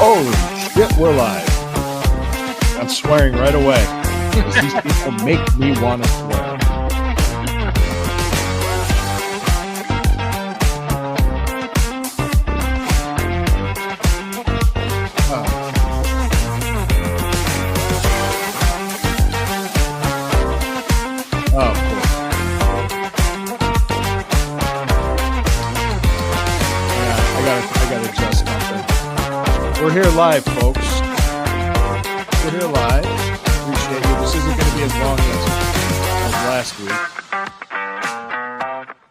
Oh, shit, we're live. I'm swearing right away. These people make me want to swear. Oh, cool. Yeah, I gotta adjust something. We're here live, folks. We're here live. Appreciate you. This isn't going to be as long as last week.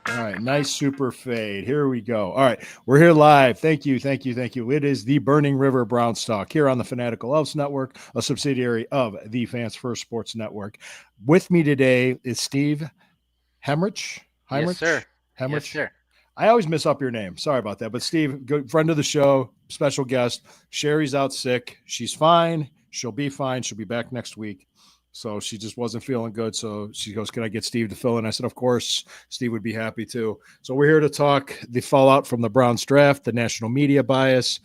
All right, nice super fade. Here we go. All right, we're here live. Thank you. It is the Burning River Browns Talk here on the Fanatical Elves Network, a subsidiary of the Fans First Sports Network. With me today is Steve Hemrich. Yes, sir. Hemrich. Yes, sir. I always mess up your name. Sorry about that. But Steve, good friend of the show, special guest. Sherry's out sick. She's fine. She'll be fine. She'll be back next week. So she just wasn't feeling good. So she goes, can I get Steve to fill in? I said, of course, Steve would be happy to. So we're here to talk the fallout from the Browns draft, the national media bias,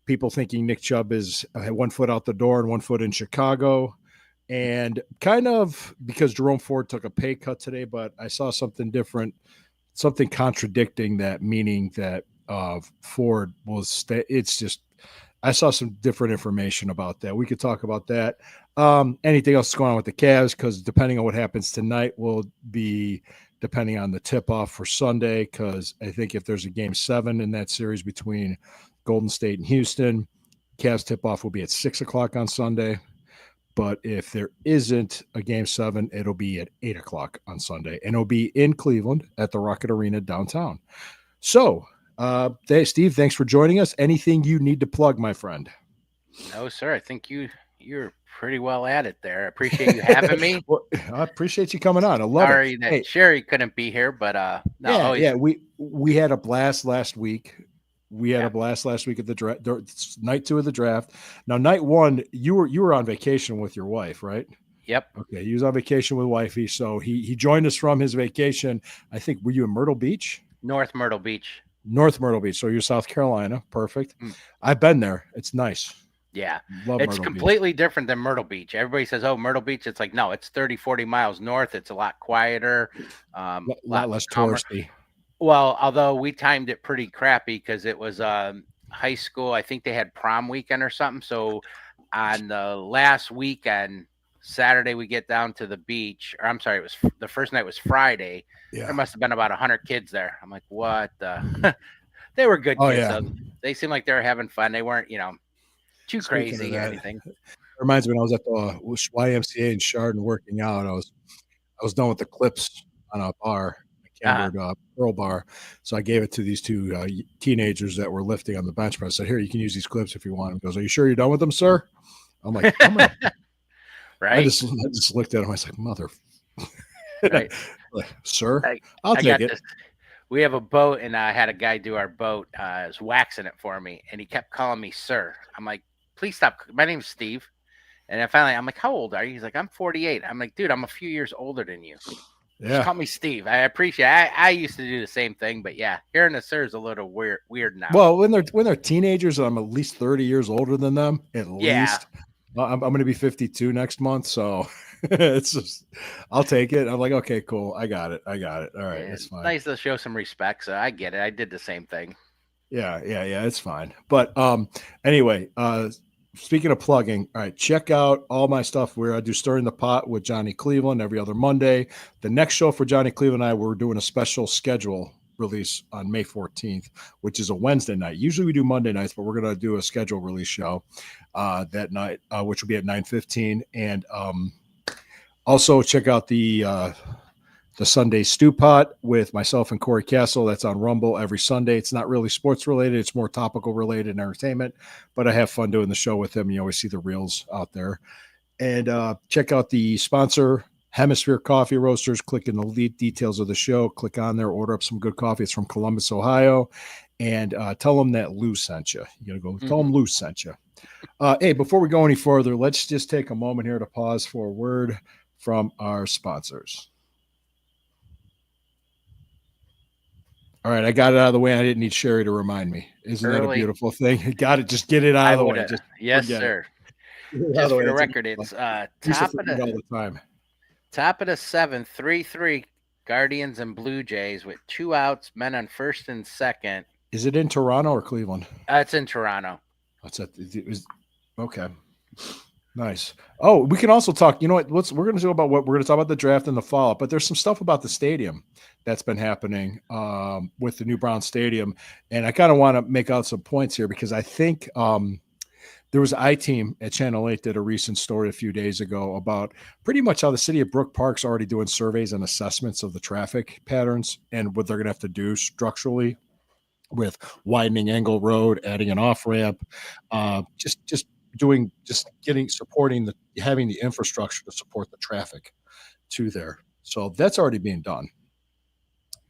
people thinking Nick Chubb is 1 foot out the door and 1 foot in Chicago. And kind of because Jerome Ford took a pay cut today, but I saw something different, something contradicting that, meaning that Ford will stay. It's just, I saw some different information about that. We could talk about that. Anything else going on with the Cavs? Because depending on what happens tonight will be depending on the tip-off for Sunday, because I think if there's a Game 7 in that series between Golden State and Houston, Cavs tip-off will be at 6 o'clock on Sunday. But if there isn't a Game 7, it'll be at 8 o'clock on Sunday. And it'll be in Cleveland at the Rocket Arena downtown. So, Steve, thanks for joining us. Anything you need to plug, my friend? No, sir. I think you're pretty well at it there. I appreciate you having me. Well, I appreciate you coming on. I love Sorry it. that Sherry couldn't be here, but we had a blast last week. A blast last week at the draft, night 2 of the draft. Now, night 1, you were on vacation with your wife, right? Yep. Okay, he was on vacation with wifey, so he joined us from his vacation. I think, were you in Myrtle Beach? North Myrtle Beach. So you're South Carolina. Perfect. I've been there. It's nice. Yeah. Love it's Myrtle completely different than Myrtle Beach. Everybody says, oh, Myrtle Beach. It's like, no, it's 30, 40 miles north. It's a lot quieter. A lot less touristy. Well, although we timed it pretty crappy because it was high school. I think they had prom weekend or something. So on the last weekend, Saturday, we get down to the beach. Or I'm sorry, it was the first night was Friday. Yeah. There must have been about 100 kids there. I'm like, what? They were good kids. Yeah. So they seemed like they were having fun. They weren't, too crazy or anything. It reminds me when I was at the YMCA in Chardon working out. I was done with the clips on a bar. Pearl bar. So I gave it to these 2 teenagers that were lifting on the bench press. I said, here, you can use these clips if you want. He goes, are you sure you're done with them, sir? I'm like, right. I just looked at him. I was like, mother. Right. Sir, I'll take it. We have a boat, and I had a guy do our boat. Was waxing it for me, and he kept calling me sir. I'm like, please stop. My name's Steve. And then finally, I'm like, how old are you? He's like, I'm 48. I'm like, dude, I'm a few years older than you. Yeah. Just call me Steve. I appreciate it. I used to do the same thing, but yeah, hearing the sir is a little weird now. Well, when they're teenagers, I'm at least 30 years older than them. At least. I'm going to be 52 next month, so it's just, I'll take it. I'm like, okay, cool. I got it. All right, it's fine. Nice to show some respect, so I get it. I did the same thing. Yeah, it's fine. But anyway, speaking of plugging, all right, check out all my stuff where I do Stirring the Pot with Johnny Cleveland every other Monday. The next show for Johnny Cleveland and I, we're doing a special schedule release on May 14th, which is a Wednesday night. Usually we do Monday nights, but we're going to do a schedule release show that night, which will be at 9:15. And also check out the Sunday Stew Pot with myself and Corey Castle. That's on Rumble every Sunday. It's not really sports related. It's more topical related and entertainment, but I have fun doing the show with him. You always see the reels out there. And check out the sponsor, Hemisphere Coffee Roasters. Click in the lead details of the show. Click on there, order up some good coffee. It's from Columbus, Ohio. And tell them that Lou sent you. You got to go tell them Lou sent you. Hey, before we go any further, let's just take a moment here to pause for a word from our sponsors. All right, I got it out of the way. I didn't need Sherry to remind me. Isn't that a Early, beautiful thing? Got it. Just get it out I of the would way. have. Just Yes, forget it. sir. Get it out of Just the for way. the That's a record, good one. it's I used to top of forget all the the time. top of the 7th, 3-3 Guardians and Blue Jays with 2 outs, men on first and second. Is it in Toronto or Cleveland? It's in Toronto. That's okay. Nice. Oh, we can also talk. You know what? We're going to talk about the draft and the follow up. But there's some stuff about the stadium that's been happening with the new Brown Stadium, and I kind of want to make out some points here because I think there was I-Team at Channel 8 did a recent story a few days ago about pretty much how the city of Brook Park's already doing surveys and assessments of the traffic patterns and what they're going to have to do structurally with widening Angle Road, adding an off ramp, just having the infrastructure to support the traffic to there. So that's already being done.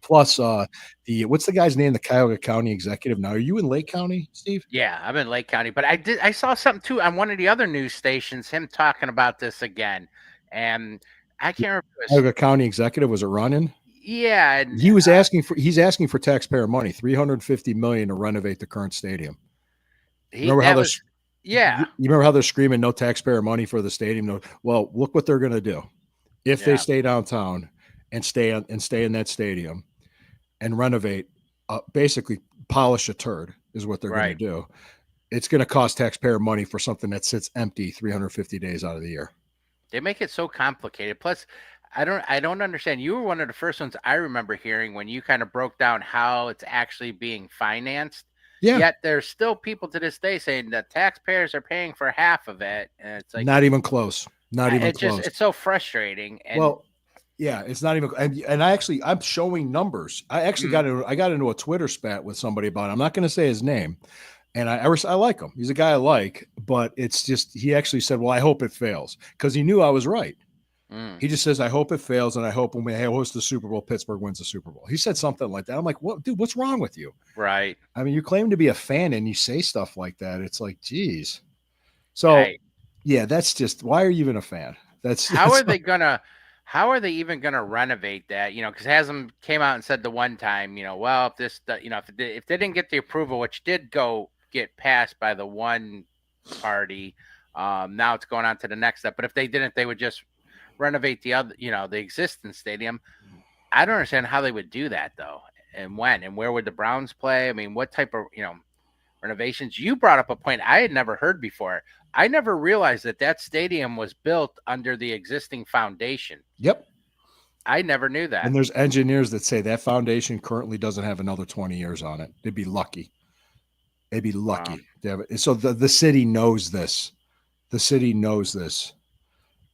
Plus, what's the guy's name? The Cuyahoga County executive. Now, are you in Lake County, Steve? Yeah, I'm in Lake County, but I saw something too on one of the other news stations, him talking about this again, and I can't remember. Cuyahoga County executive, was it running? Yeah, and He's asking for taxpayer money, $350 million to renovate the current stadium. Remember how yeah. You remember how they're screaming no taxpayer money for the stadium? No. Well, look what they're going to do if they stay downtown and stay in that stadium and renovate, basically polish a turd is what they're going to do. It's going to cost taxpayer money for something that sits empty 350 days out of the year. They make it so complicated. Plus, I don't understand. You were one of the first ones I remember hearing when you kind of broke down how it's actually being financed. Yeah. Yet there's still people to this day saying that taxpayers are paying for half of it, and it's like not even close. Not even close. It's so frustrating. And well, yeah, it's not even. And I'm showing numbers. I actually got into a Twitter spat with somebody about it. I'm not going to say his name, and I like him. He's a guy I like, but it's just he actually said, "Well, I hope it fails," because he knew I was right. He just says, I hope it fails, and I hope when we host the Super Bowl, Pittsburgh wins the Super Bowl. He said something like that. I'm like, what, dude, what's wrong with you? Right. I mean, you claim to be a fan and you say stuff like that. It's like, geez. So, yeah, that's just, why are you even a fan? How are they even gonna renovate that? You know, because Haslam came out and said the one time, you know, well, if they didn't get the approval, which did get passed by the one party, now it's going on to the next step. But if they didn't, they would just renovate the other, the existing stadium. I don't understand how they would do that though, and when and where would the Browns play? I mean, what type of renovations? You brought up a point I had never heard before. I never realized that stadium was built under the existing foundation. Yep. I never knew that. And there's engineers that say that foundation currently doesn't have another 20 years on it. They'd be lucky. Wow. So the city knows this. The city knows this.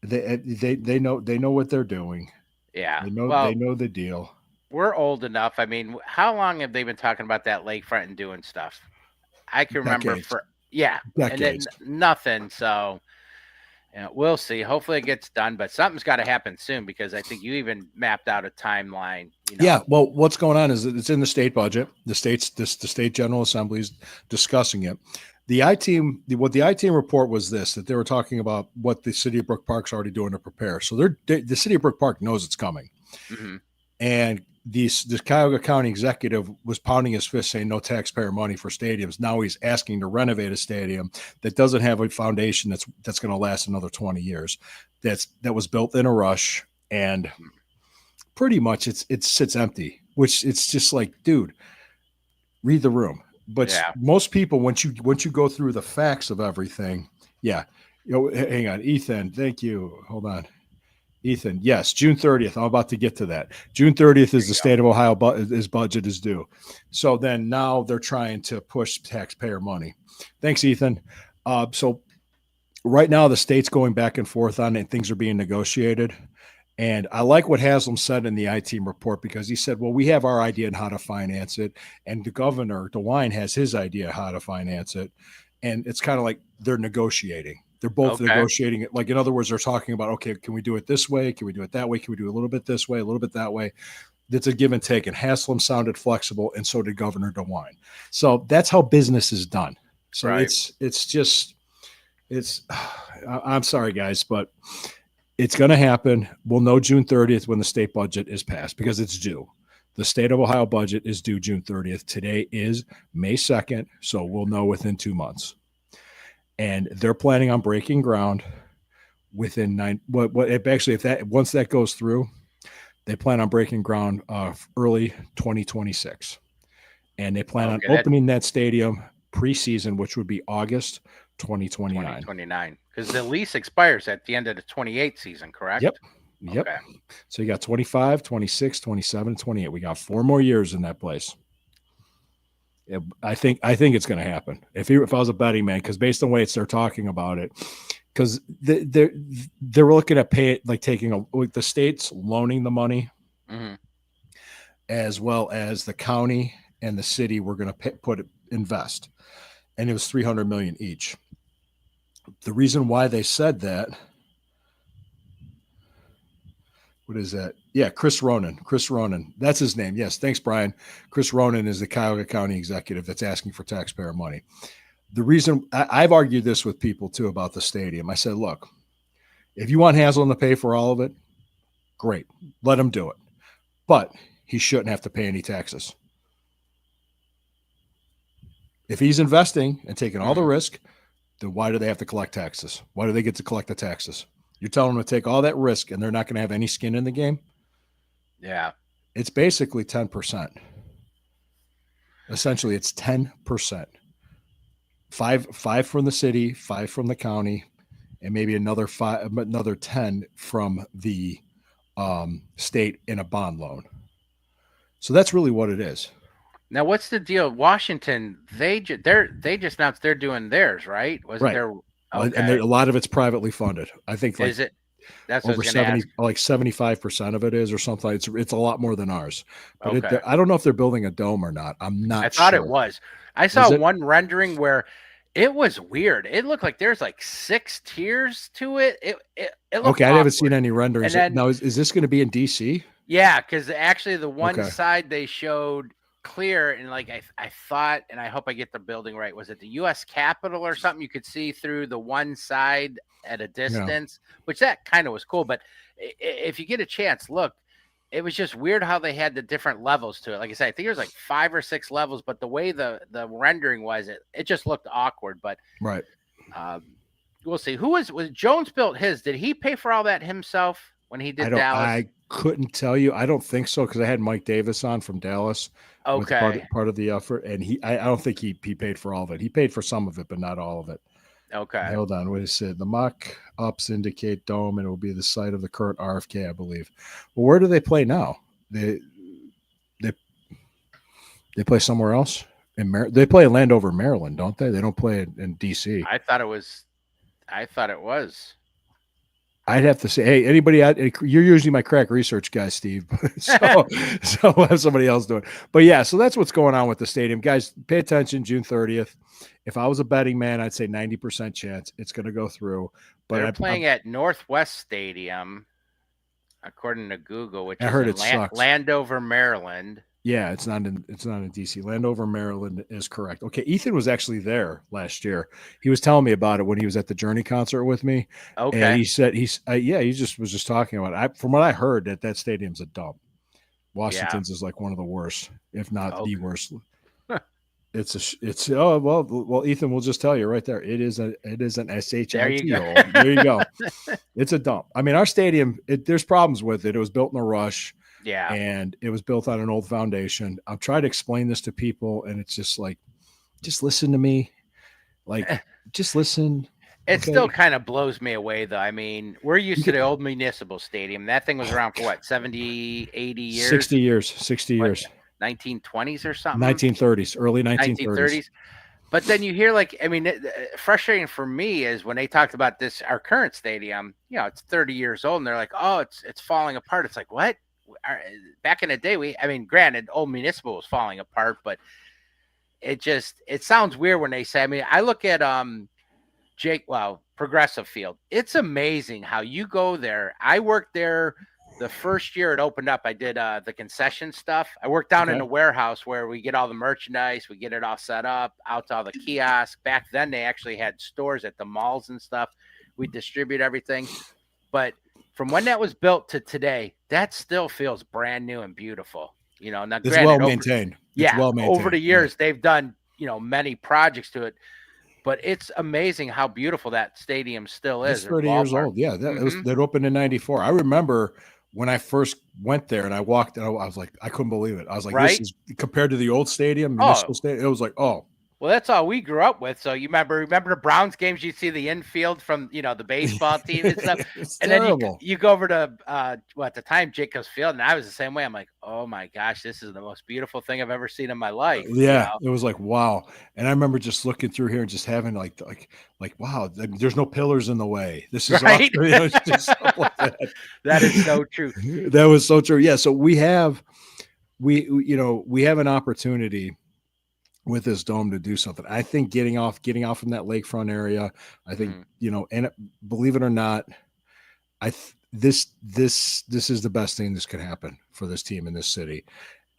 They know what they're doing. Yeah. They know the deal. We're old enough. I mean, how long have they been talking about that lakefront and doing stuff? I can remember and then nothing. So we'll see. Hopefully it gets done, but something's got to happen soon because I think you even mapped out a timeline. Yeah. Well, what's going on is that it's in the state budget. The state General Assembly is discussing it. The I-Team report was that they were talking about what the city of Brook Park's already doing to prepare. So the city of Brook Park knows it's coming. Mm-hmm. And this Cuyahoga County executive was pounding his fist saying no taxpayer money for stadiums. Now he's asking to renovate a stadium that doesn't have a foundation that's going to last another 20 years. That was built in a rush, and pretty much it sits empty, which it's just like, dude, read the room. But most people, once you go through the facts of everything, hang on, Ethan, thank you. Hold on. Ethan, yes, June 30th. I'm about to get to that. June 30th is the state of Ohio his budget is due. So then now they're trying to push taxpayer money. Thanks, Ethan. So right now the state's going back and forth on it, and things are being negotiated. And I like what Haslam said in the I-Team report, because he said, well, we have our idea on how to finance it, and the governor, DeWine, has his idea how to finance it. And it's kind of like they're negotiating. They're both negotiating it. Like, in other words, they're talking about, okay, can we do it this way? Can we do it that way? Can we do a little bit this way, a little bit that way? It's a give and take. And Haslam sounded flexible, and so did Governor DeWine. So that's how business is done. So I'm sorry, guys, but it's going to happen. We'll know June 30th when the state budget is passed, because it's due. The state of Ohio budget is due June 30th. Today is May 2nd, so we'll know within 2 months. And they're planning on breaking ground within once that goes through, they plan on breaking ground early 2026. And they plan on opening that stadium preseason, which would be August 2029. 2029. Because the lease expires at the end of the 28 season, correct? Yep. Okay. So you got 25, 26, 27, 28. We got 4 more years in that place. I think it's going to happen. If I was a betting man, because based on the way they're talking about it, because they're looking at taking the state's loaning the money, as well as the county and the city were going to invest, and it was $300 million each. The reason why they said that. What is that? Yeah, Chris Ronan. That's his name. Yes. Thanks, Brian. Chris Ronan is the Cuyahoga County executive that's asking for taxpayer money. The reason I've argued this with people too about the stadium. I said, look, if you want Haslam to pay for all of it, great. Let him do it. But he shouldn't have to pay any taxes. If he's investing and taking all the risk, then why do they have to collect taxes? Why do they get to collect the taxes? You're telling them to take all that risk and they're not going to have any skin in the game? Yeah. It's basically 10%. Essentially, it's 10%. Five from the city, 5 from the county, and maybe another 10 from the state in a bond loan. So that's really what it is. Now, what's the deal? Washington, they just announced they're doing theirs, right? Wasn't there? Okay. And a lot of it's privately funded. I think is it? That's over 75% of it is, or something. It's a lot more than ours. But I don't know if they're building a dome or not. I'm not. I thought it was. I saw one rendering where it was weird. It looked like there's like 6 tiers to it. It looked okay. I haven't seen any renderings. Now, is this going to be in DC? Yeah, because actually the one side they showed clear, and like I thought, and I hope I get the building right, was it the U.S. Capitol or something? You could see through the one side at a distance, which that kind of was cool. But if you get a chance, look, it was just weird how they had the different levels to it. Like I said, I think there was like 5 or 6 levels, but the way the rendering was, it just looked awkward. But right, we'll see. Who was Jones built his? Did he pay for all that himself when he did Dallas? I couldn't tell you. I don't think so, because I had Mike Davis on from Dallas. Okay, part of the effort, and I don't think he paid for all of it. He paid for some of it, but not all of it. Okay, hold on. What it said? The mock-ups indicate dome, and it will be the site of the current RFK, I believe. Well, where do they play now? They play somewhere else in They play in Landover, Maryland, don't they? They don't play in DC. I thought it was. I'd have to say, hey, anybody out? You're usually my crack research guy, Steve. so we'll have somebody else do it. But yeah, so that's what's going on with the stadium, guys. Pay attention, June 30th. If I was a betting man, I'd say 90% chance it's going to go through. But they're playing at Northwest Stadium, according to Google, which I is heard in Landover, Maryland. Yeah, it's not in DC. Landover, Maryland is correct. Okay, Ethan was actually there last year. He was telling me about it when he was at the Journey concert with me. Okay, and he said he was just talking about it. From what I heard, that stadium's a dump. Washington's is like one of the worst, if not the worst. Well, Ethan, we'll just tell you right there. It is an SHIT hole. There you go. It's a dump. I mean, our stadium, there's problems with it. It was built in a rush. Yeah. And it was built on an old foundation. I've tried to explain this to people, and it's just like, just listen to me. Like, just listen. It still kind of blows me away, though. I mean, we're used to the old municipal stadium. That thing was around for what, 70, 80 years? 60 years. 1920s or something? 1930s, early 1930s. But then you hear, like, I mean, frustrating for me is when they talked about this, our current stadium, it's 30 years old, and they're like, oh, it's falling apart. It's like, what? Back in the day, granted, old municipal was falling apart, but it sounds weird when they say, I mean, I look at Progressive Field. It's amazing how you go there. I worked there the first year it opened up. I did the concession stuff. I worked down in the warehouse where we get all the merchandise, we get it all set up, out to all the kiosks. Back then they actually had stores at the malls and stuff. We distribute everything. But from when that was built to today, that still feels brand new and beautiful. Now It's granted, well maintained. It's well maintained. over the years they've done, many projects to it, but it's amazing how beautiful that stadium still is. It's or 30 years ballpark. old. Yeah, that opened in '94. I remember when I first went there and I walked, and I was like, I couldn't believe it. I was like, Right? this is compared to the old stadium, municipal stadium. It was like, oh. Well, that's all we grew up with. So you remember the Browns games? You see the infield from the baseball team and stuff, It's and terrible. then you go over to at the time Jacobs Field, and I was the same way. I'm like, oh my gosh, this is the most beautiful thing I've ever seen in my life. Yeah, it was like wow. And I remember just looking through here and just having like wow, there's no pillars in the way. This is right. Awesome. Just stuff like that. That is so true. That was so true. Yeah, so we have an opportunity with this dome to do something. I think getting off from that lakefront area. I think and believe it or not, this is the best thing this could happen for this team in this city,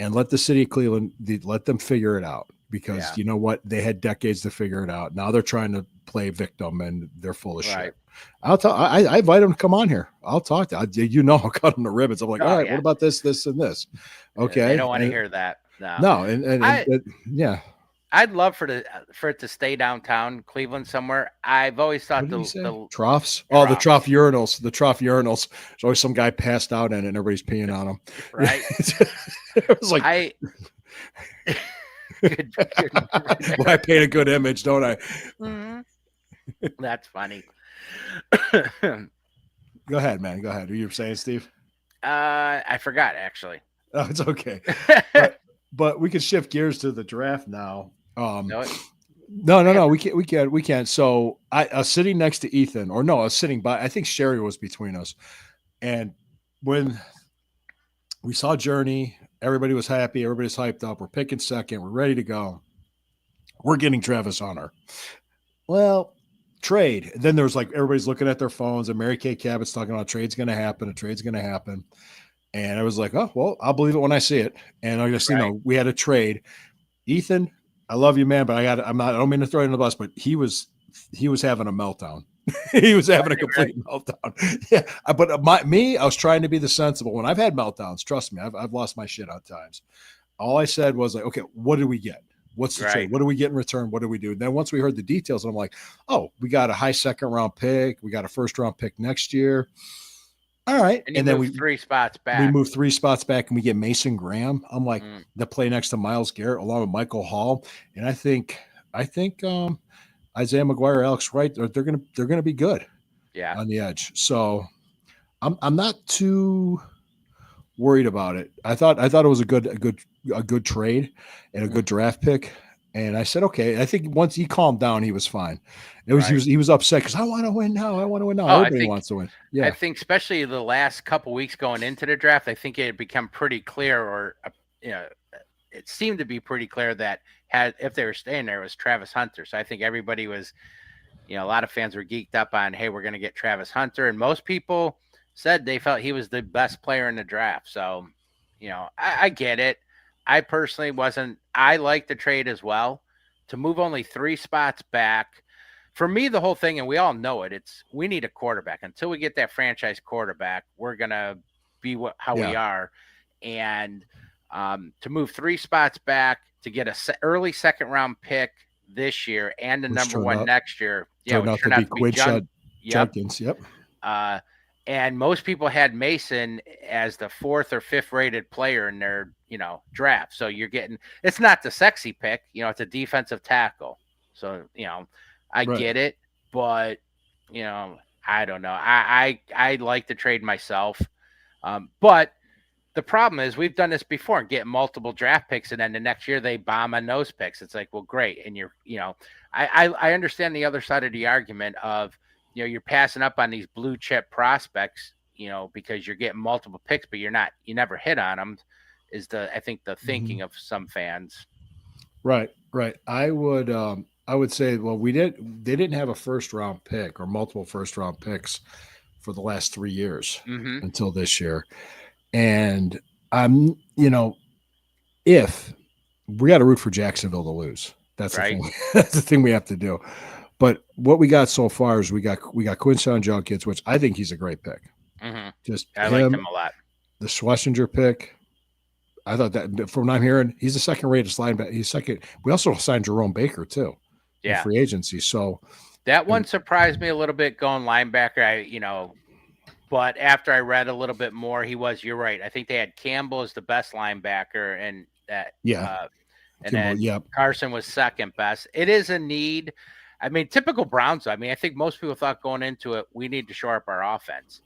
and let the city of Cleveland let them figure it out, because you know what, they had decades to figure it out. Now they're trying to play victim and they're full of shit. I invite them to come on here. I'll talk to I'll cut them to ribbons. I'm like, all right, what about this, and this? Okay, I don't want to hear that. No, and yeah. I'd love for it to stay downtown Cleveland somewhere. I've always thought the troughs. Oh, the trough urinals. The trough urinals. There's always some guy passed out in it and everybody's peeing on him. Right. It was like well, I paint a good image, don't I? Mm-hmm. That's funny. Go ahead, man. Go ahead. What you were saying, Steve? I forgot actually. Oh, it's okay. But we can shift gears to the draft now. No, we can't. So I was sitting next to Ethan, or no, I was sitting by. I think Sherry was between us, and when we saw Journey, everybody was happy. Everybody's hyped up. We're picking second. We're ready to go. We're getting Travis Hunter. Well, trade. And then there's like everybody's looking at their phones, and Mary Kay Cabot's talking about a trade's going to happen. A trade's going to happen. And I was like, oh, well, I'll believe it when I see it. And I just, we had a trade. Ethan, I love you, man, but I don't mean to throw you in the bus, but he was having a meltdown. He was having a complete meltdown. Yeah. But I was trying to be the sensible one. I've had meltdowns. Trust me. I've lost my shit on times. All I said was like, okay, what did we get? What's the trade? What do we get in return? What do we do? And then once we heard the details, I'm like, oh, we got a high second round pick. We got a first round pick next year. All right. And then we 3 spots back. We move 3 spots back and we get Mason Graham. I'm like, the play next to Myles Garrett along with Michael Hall. And I think Isaiah McGuire, Alex Wright, they're gonna be good. Yeah. On the edge. So I'm not too worried about it. I thought it was a good trade and a good draft pick. And I said, okay. I think once he calmed down, he was fine. He was upset because I want to win now. Everybody wants to win. Yeah. I think especially the last couple weeks going into the draft, I think it had become pretty clear, it seemed to be pretty clear that if they were staying there, it was Travis Hunter. So I think everybody was, a lot of fans were geeked up on, hey, we're going to get Travis Hunter. And most people said they felt he was the best player in the draft. So, I get it. I personally wasn't. I like the trade as well. To move only 3 spots back, for me, the whole thing, and we all know it, we need a quarterback. Until we get that franchise quarterback, we're gonna be how we are. And to move 3 spots back to get early second round pick this year and the number 1 next year, turned out to be Judkins. Yep. And most people had Mason as the 4th or 5th rated player in their, draft. So you're getting, it's not the sexy pick, it's a defensive tackle. So, I get it, but, I don't know. I like the trade myself. But the problem is we've done this before and get multiple draft picks. And then the next year they bomb on those picks. It's like, well, great. And I understand the other side of the argument of, you're passing up on these blue chip prospects, because you're getting multiple picks, but you never hit on them is I think the thinking of some fans. Right. I would say, well, they didn't have a first round pick or multiple first round picks for the last 3 years until this year. And if we got to root for Jacksonville to lose, that's the thing. That's the thing we have to do. But what we got so far is we got Quinshon Judkins, which I think he's a great pick. I like him a lot. The Schlesinger pick, I thought that from what I'm hearing, he's the second rated linebacker. He's second. We also signed Jerome Baker too in Yeah. free agency. So That one surprised me a little bit going linebacker. But after I read a little bit more, you're right. I think they had Campbell as the best linebacker, and that, and then Carson was second best. It is a need. I mean, typical Browns. I mean, I think most people thought going into it, we need to shore up our offense.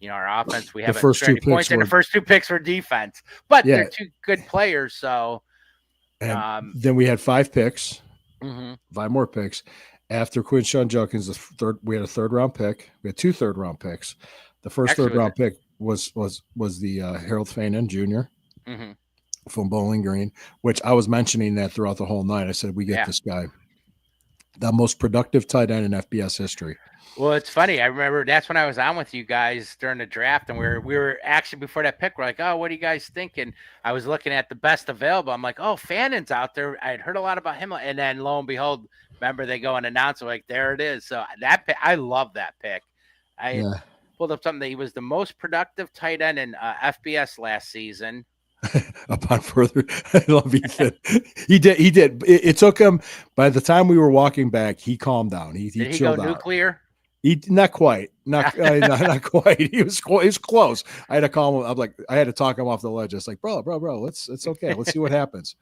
Our offense, we haven't scored any points, and the first 2 picks were defense, but they're 2 good players. So, then we had 5 picks, 5 more picks after Quinshon Judkins. We had a 3rd round pick. We had 2 3rd round picks. The first 3rd round pick was the Harold Fanon Jr. From Bowling Green, which I was mentioning that throughout the whole night. I said we get this guy, the most productive tight end in FBS history. Well, it's funny. I remember that's when I was on with you guys during the draft, and we were actually before that pick. We're like, "Oh, what are you guys thinking?" I was looking at the best available. I'm like, "Oh, Fanon's out there." I had heard a lot about him, and then lo and behold, remember they go and announce it, like, there it is. So that pick, I love that pick. I pulled up something that he was the most productive tight end in FBS last season. Upon further, I love Ethan. He did. It took him. By the time we were walking back, he calmed down. He did he chilled go out. Nuclear? Not quite. Not quite. He was close. I had to call him. I had to talk him off the ledge. It's like, bro. It's okay. Let's see what happens.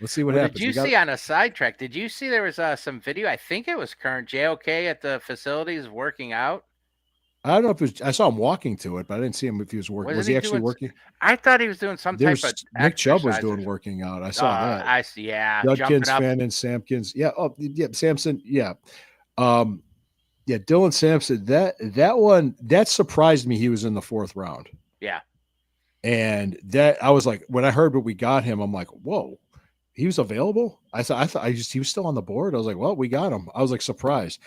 Let's see what happens. Did you see on a sidetrack? Did you see there was some video? I think it was current JOK at the facilities working out. I don't know if it was, I saw him walking to it, but I didn't see him if he was working. Was he actually working? I thought he was doing some type of Nick Chubb was doing working out. I saw that. I see. Yeah. Judkins, Fannin, Sampkins. Yeah. Oh, yeah. Sampson. Yeah. Yeah. Dylan Sampson. That one that surprised me. He was in the 4th round. Yeah. And that I was like, when I heard what we got him, I'm like, whoa, he was available. I thought he was still on the board. I was like, well, we got him. I was like surprised.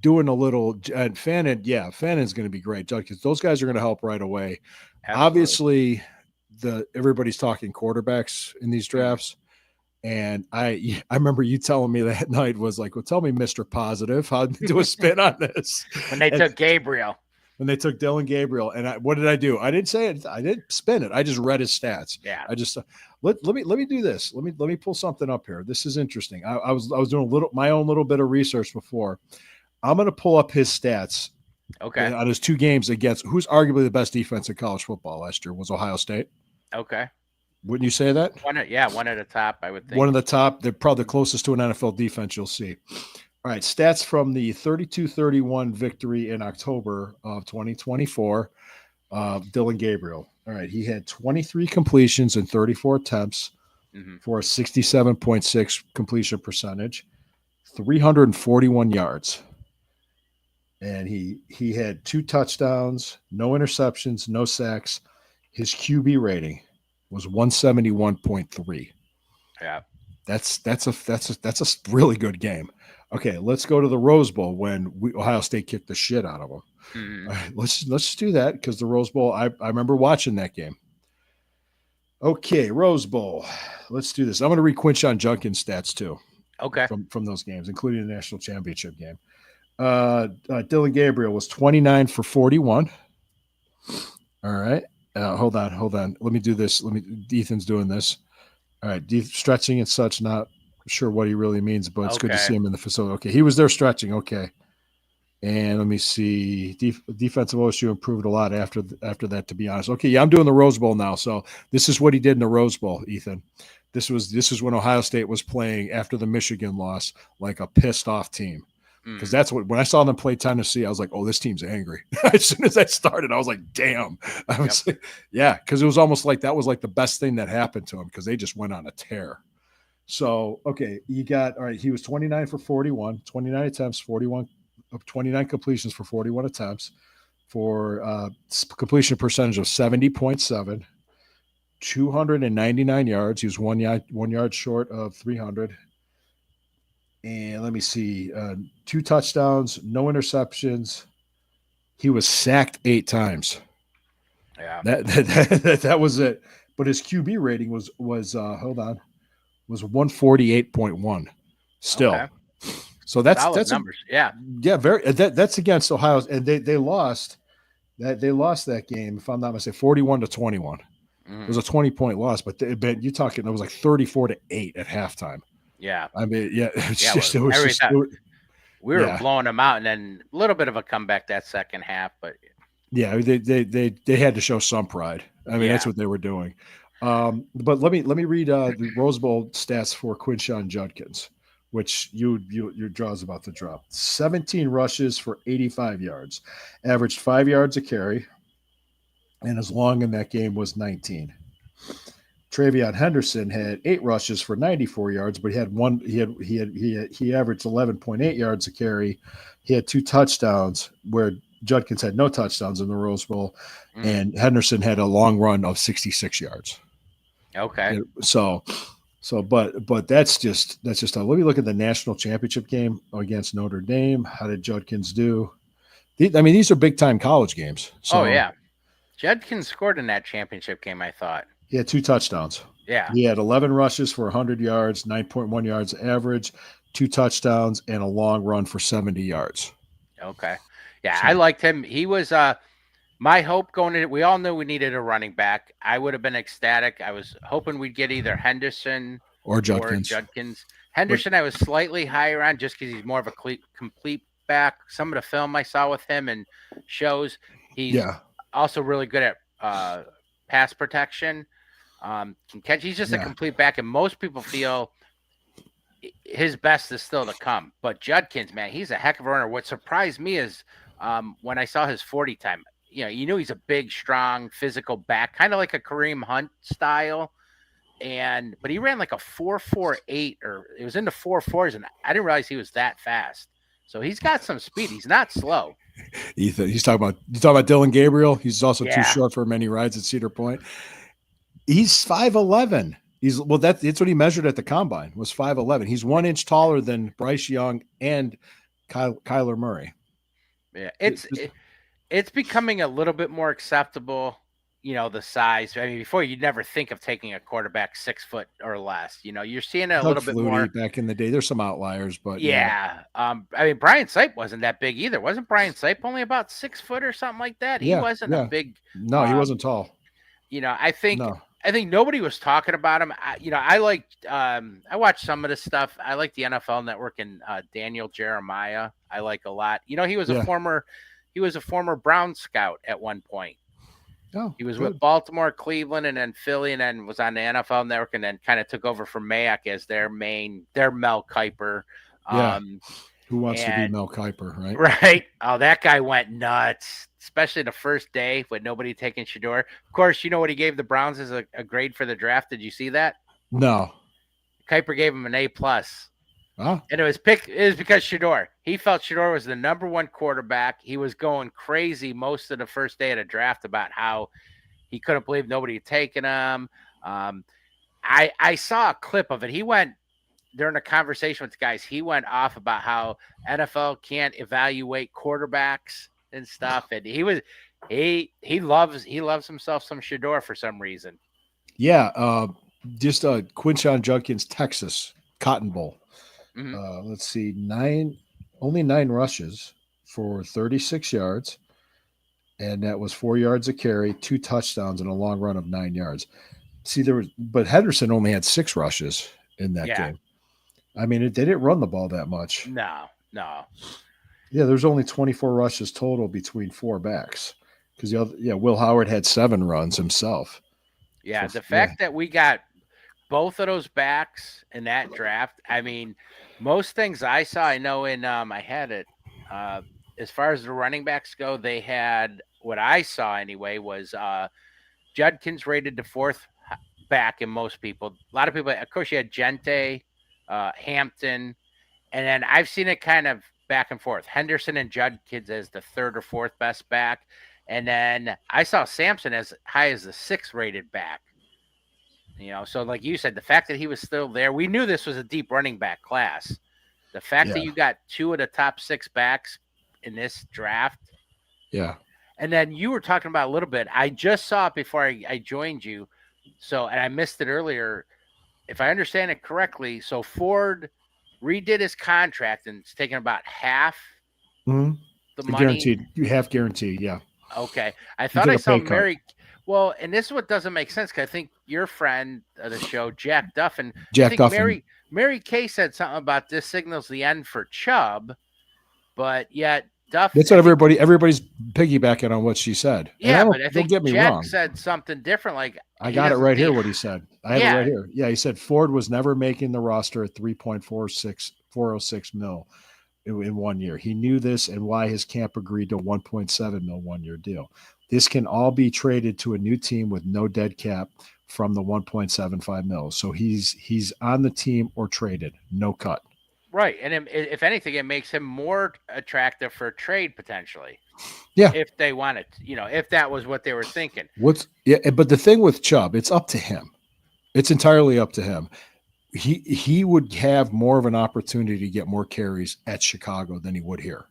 Doing a little and Fannon's going to be great, because those guys are going to help right away. Absolutely. Obviously, everybody's talking quarterbacks in these drafts, and I remember you telling me that night was like, well, tell me, Mr. Positive, how to do a spin on this when they took Gabriel. When they took Dylan Gabriel, and what did I do? I didn't say it. I didn't spin it. I just read his stats. Yeah. I just let me do this. Let me pull something up here. This is interesting. I was doing my own little bit of research before. I'm going to pull up his stats. Okay. On his 2 games against who's arguably the best defense in college football last year was Ohio State. Okay. Wouldn't you say that? One at the top, I would think. One of the top. They're probably the closest to an NFL defense you'll see. All right. Stats from the 32-31 victory in October of 2024. Dylan Gabriel. All right. He had 23 completions and 34 attempts for a 67.6 completion percentage, 341 yards. And he had 2 touchdowns, no interceptions, no sacks. His QB rating was 171.3. Yeah. That's a really good game. Okay, let's go to the Rose Bowl when Ohio State kicked the shit out of them. All right, let's just do that, because the Rose Bowl, I remember watching that game. Okay, Rose Bowl. Let's do this. I'm going to read Quinshon Judkins stats too. Okay. From those games, including the national championship game. Dylan Gabriel was 29 for 41. All right. Hold on. Let me do this. Ethan's doing this. All right. Stretching and such. Not sure what he really means, but it's good to see him in the facility. Okay. He was there stretching. Okay. And let me see. Defensive OSU improved a lot after that, to be honest. Okay. Yeah. I'm doing the Rose Bowl now. So this is what he did in the Rose Bowl, Ethan. This is when Ohio State was playing after the Michigan loss, like a pissed off team. Because that's when I saw them play Tennessee, I was like, oh, this team's angry. As soon as I started, I was like, damn. I was like, yeah, because it was almost like that was like the best thing that happened to him, because they just went on a tear. So, okay, all right, he was 29 for 41, 29 attempts, 29 completions for 41 attempts, for completion percentage of 70.7, 299 yards. He was 1 yard short of 300. And let me see, 2 touchdowns, no interceptions. He was sacked 8 times. Yeah, that was it. But his QB rating was 148.1. Still, okay. So that's numbers. Very. That's against Ohio, and they lost that game, if I'm not mistaken, 41-21. It was a 20-point loss, but you're talking, it was like 34-8 at halftime. Yeah. I mean, yeah, we were blowing them out, and then a little bit of a comeback that second half, but yeah, they had to show some pride. I mean, that's what they were doing. But let me read the Rose Bowl stats for Quinshon Judkins, which your jaw is about to drop. 17 rushes for 85 yards, averaged 5 yards a carry, and his long in that game was 19. Travion Henderson had 8 rushes for 94 yards, but he averaged 11.8 yards a carry. He had 2 touchdowns, where Judkins had no touchdowns in the Rose Bowl, and Henderson had a long run of 66 yards. Okay. But that's just let me look at the national championship game against Notre Dame. How did Judkins do? I mean, these are big time college games. So, oh yeah, Judkins scored in that championship game, I thought. He had 2 touchdowns. Yeah. He had 11 rushes for 100 yards, 9.1 yards average, 2 touchdowns, and a long run for 70 yards. Okay. Yeah, I liked him. He was my hope going in. We all knew we needed a running back. I would have been ecstatic. I was hoping we'd get either Henderson or Judkins. Henderson, I was slightly higher on just because he's more of a complete back. Some of the film I saw with him and shows he's also really good at pass protection. Can catch. He's just a complete back, and most people feel his best is still to come. But Judkins, man, he's a heck of a runner. What surprised me is when I saw his 40 time. You knew he's a big, strong, physical back, kind of like a Kareem Hunt style. But he ran like a 4.48, or it was into 4.4s, and I didn't realize he was that fast. So he's got some speed. He's not slow. Ethan, you talking about Dylan Gabriel. He's also too short for many rides at Cedar Point. He's 5'11". That's what he measured at the combine, was 5'11". He's 1 inch taller than Bryce Young and Kyler Murray. Yeah, it's becoming a little bit more acceptable, the size. I mean, before you'd never think of taking a quarterback 6 foot or less. You're seeing it a little bit more back in the day. There's some outliers, but yeah. I mean, Brian Sipe wasn't that big either. Wasn't Brian Sipe only about 6 foot or something like that? He wasn't a big. No, he wasn't tall. I think nobody was talking about him. I watched some of this stuff. I like the NFL Network and Daniel Jeremiah. I like a lot. He was a former Brown scout at one point. Oh, he was with Baltimore, Cleveland, and then Philly, and then was on the NFL Network, and then kind of took over from Mayock as their Mel Kiper. Who wants to be Mel Kiper, right? Right. Oh, that guy went nuts, especially the first day with nobody taking Shedeur. Of course, you know what he gave the Browns as a grade for the draft? Did you see that? No. Kiper gave him an A+. Huh? And it was because Shedeur. He felt Shedeur was the number 1 quarterback. He was going crazy most of the first day of the draft about how he couldn't believe nobody had taken him. I saw a clip of it. He went during a conversation with the guys. He went off about how NFL can't evaluate quarterbacks and stuff. And he loves himself some Shedeur for some reason. Yeah. Just Quinshon Judkins, Texas Cotton Bowl. Mm-hmm. Let's see, only 9 rushes for 36 yards, and that was 4 yards a carry, 2 touchdowns, and a long run of 9 yards. See, but Henderson only had 6 rushes in that game. I mean, they didn't run the ball that much. No. Yeah, there's only 24 rushes total between 4 backs because Will Howard had 7 runs himself. Yeah, so, the fact that we got both of those backs in that draft. I mean, most things I saw, I know I had it. As far as the running backs go, they had what I saw anyway was Judkins rated the 4th back in most people. A lot of people, of course, you had Gente, Hampton, and then I've seen it kind of back and forth. Henderson and Judkins as the 3rd or 4th best back, and then I saw Sampson as high as the 6th rated back. So like you said, the fact that he was still there, we knew this was a deep running back class. The fact that you got 2 of the top 6 backs in this draft. Yeah. And then you were talking about a little bit. I just saw it before I joined you. And I missed it earlier. If I understand it correctly, so Ford redid his contract and it's taking about half the money. Guaranteed. You half guaranteed, yeah. Okay. I thought I saw Well, and this is what doesn't make sense because I think your friend of the show, Jack Duffin, I Jack think Duffin. Mary Kay said something about this signals the end for Chubb, but yet That's what everybody's piggybacking on what she said. And but I don't think get me Jack wrong. said something different. Like I he got it doesn't right see here. What he said. I have it right here. Yeah, he said Ford was never making the roster at 3.406 mil in 1 year. He knew this and why his camp agreed to a 1.7 mil 1 year deal. This can all be traded to a new team with no dead cap from the 1.75 mil. So he's on the team or traded, no cut. Right, and if anything, it makes him more attractive for trade potentially. Yeah, if they wanted, if that was what they were thinking. But the thing with Chubb, it's up to him. It's entirely up to him. He would have more of an opportunity to get more carries at Chicago than he would here.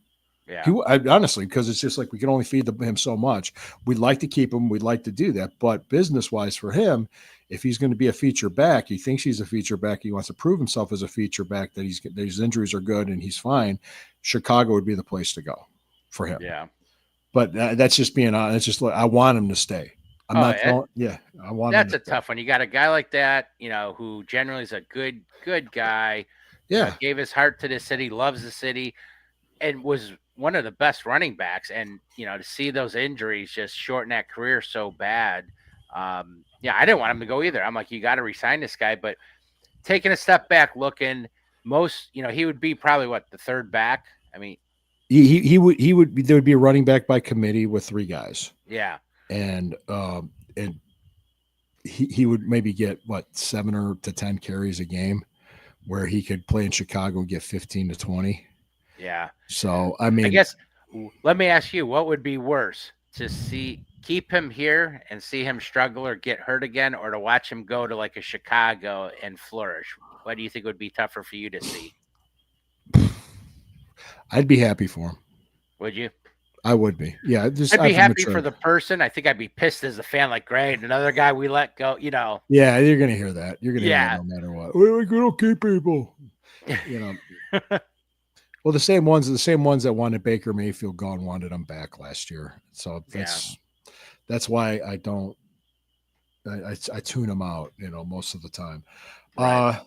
Yeah. Honestly, because it's just like we can only feed him so much. We'd like to keep him. We'd like to do that. But business-wise for him, if he's going to be a feature back, he thinks he's a feature back. He wants to prove himself as a feature back, that his injuries are good and he's fine. Chicago would be the place to go for him. Yeah. But that's just being honest. It's just like I want him to stay. I want. That's a tough one. You got a guy like that, who generally is a good guy. Yeah, gave his heart to the city, loves the city, and was one of the best running backs. And to see those injuries just shorten that career so bad. I didn't want him to go either. I'm like, you got to resign this guy. But taking a step back, looking, he would be probably the third back. I mean, he would be, there would be a running back by committee with 3 guys. Yeah. And he would maybe get 7 to 10 carries a game, where he could play in Chicago and get 15 to 20. Yeah. So I mean, I guess let me ask you, what would be worse, to keep him here and see him struggle or get hurt again, or to watch him go to like a Chicago and flourish? What do you think would be tougher for you to see? I'd be happy for him. Would you? I would be. Yeah. I'd be happy for the person. I think I'd be pissed as a fan, like, great, another guy we let go, Yeah, you're going to hear that. You're going to hear that no matter what. We don't keep people. Well, the same ones that wanted Baker Mayfield gone wanted him back last year. So that's why I don't. I tune him out, most of the time. Right.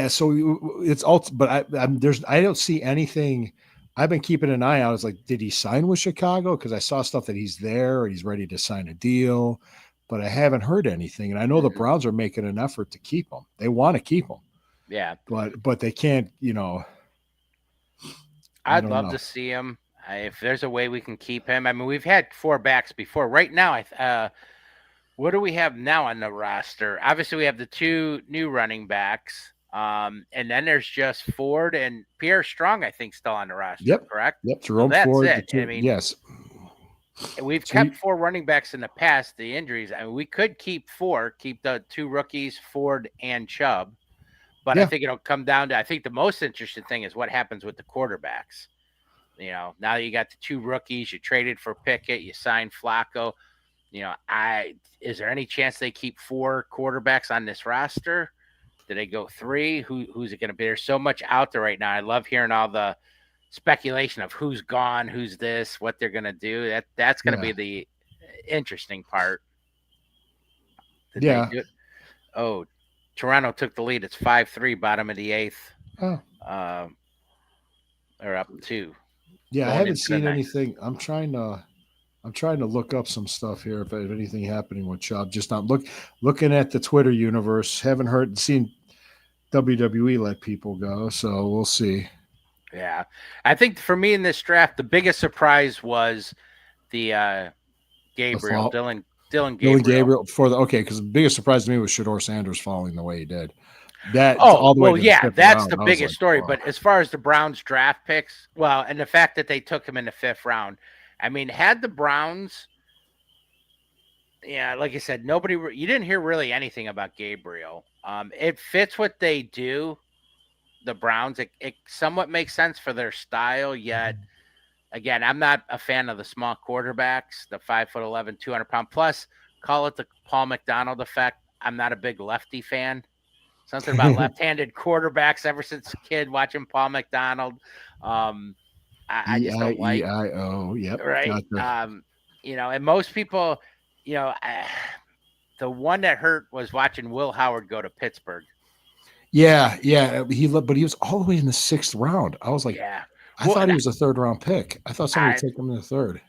So it's all, but I don't see anything. I've been keeping an eye out. It's like, did he sign with Chicago? Because I saw stuff that he's there and he's ready to sign a deal, but I haven't heard anything. And I know the Browns are making an effort to keep him. They want to keep him. Yeah, but they can't. I'd love to see him. If there's a way we can keep him. I mean, we've had 4 backs before. Right now, what do we have now on the roster? Obviously, we have the 2 new running backs. And then there's just Ford and Pierre Strong, I think, still on the roster. Yep. Correct? Yep. Jerome Ford. I mean, yes. We've kept 4 running backs in the past, the injuries. I mean, we could keep the 2 rookies, Ford and Chubb. But I think it'll come down to, I think the most interesting thing is what happens with the quarterbacks. Now you got the 2 rookies, you traded for Pickett, you signed Flacco. Is there any chance they keep 4 quarterbacks on this roster? Do they go 3? Who's it going to be? There's so much out there right now. I love hearing all the speculation of who's gone, who's this, what they're going to do. That's going to be the interesting part. Toronto took the lead. It's 5-3, bottom of the 8th. Oh. Or up 2. Yeah, I haven't seen anything. I'm trying to look up some stuff here if anything happening with Chubb. Just not looking at the Twitter universe. Haven't seen WWE let people go, so we'll see. Yeah, I think for me in this draft, the biggest surprise was the Gabriel, Dylan Gabriel. Because the biggest surprise to me was Shedeur Sanders falling the way he did. That's the biggest story. Wow. But as far as the Browns draft picks, and the fact that they took him in the 5th round, I mean, had the Browns, like I said, you didn't hear really anything about Gabriel. It fits what they do, the Browns. It somewhat makes sense for their style, yet, again, I'm not a fan of the small quarterbacks, the 5'11", 200-pound plus. Call it the Paul McDonald effect. I'm not a big lefty fan. Something about left-handed quarterbacks ever since a kid watching Paul McDonald. I just don't like. E-I-E-I-O. Yep. Right. Gotcha. And most people, you know, the one that hurt was watching Will Howard go to Pittsburgh. Yeah. But he was all the way in the 6th round. I was like, Yeah. I thought he was a 3rd round pick. I thought somebody would take him in the 3rd.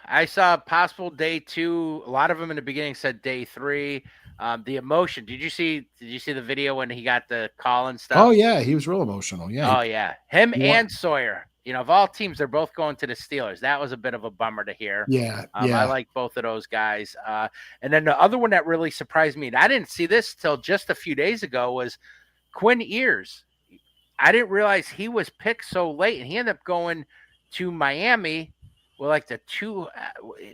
I saw possible day 2. A lot of them in the beginning said day 3. The emotion. Did you see the video when he got the call and stuff? Oh yeah, he was real emotional. Yeah. Oh yeah, him and Sawyer. Of all teams, they're both going to the Steelers. That was a bit of a bummer to hear. Yeah. I like both of those guys. And then the other one that really surprised me, and I didn't see this till just a few days ago, was Quinn Ewers. I didn't realize he was picked so late, and he ended up going to Miami with like the 2.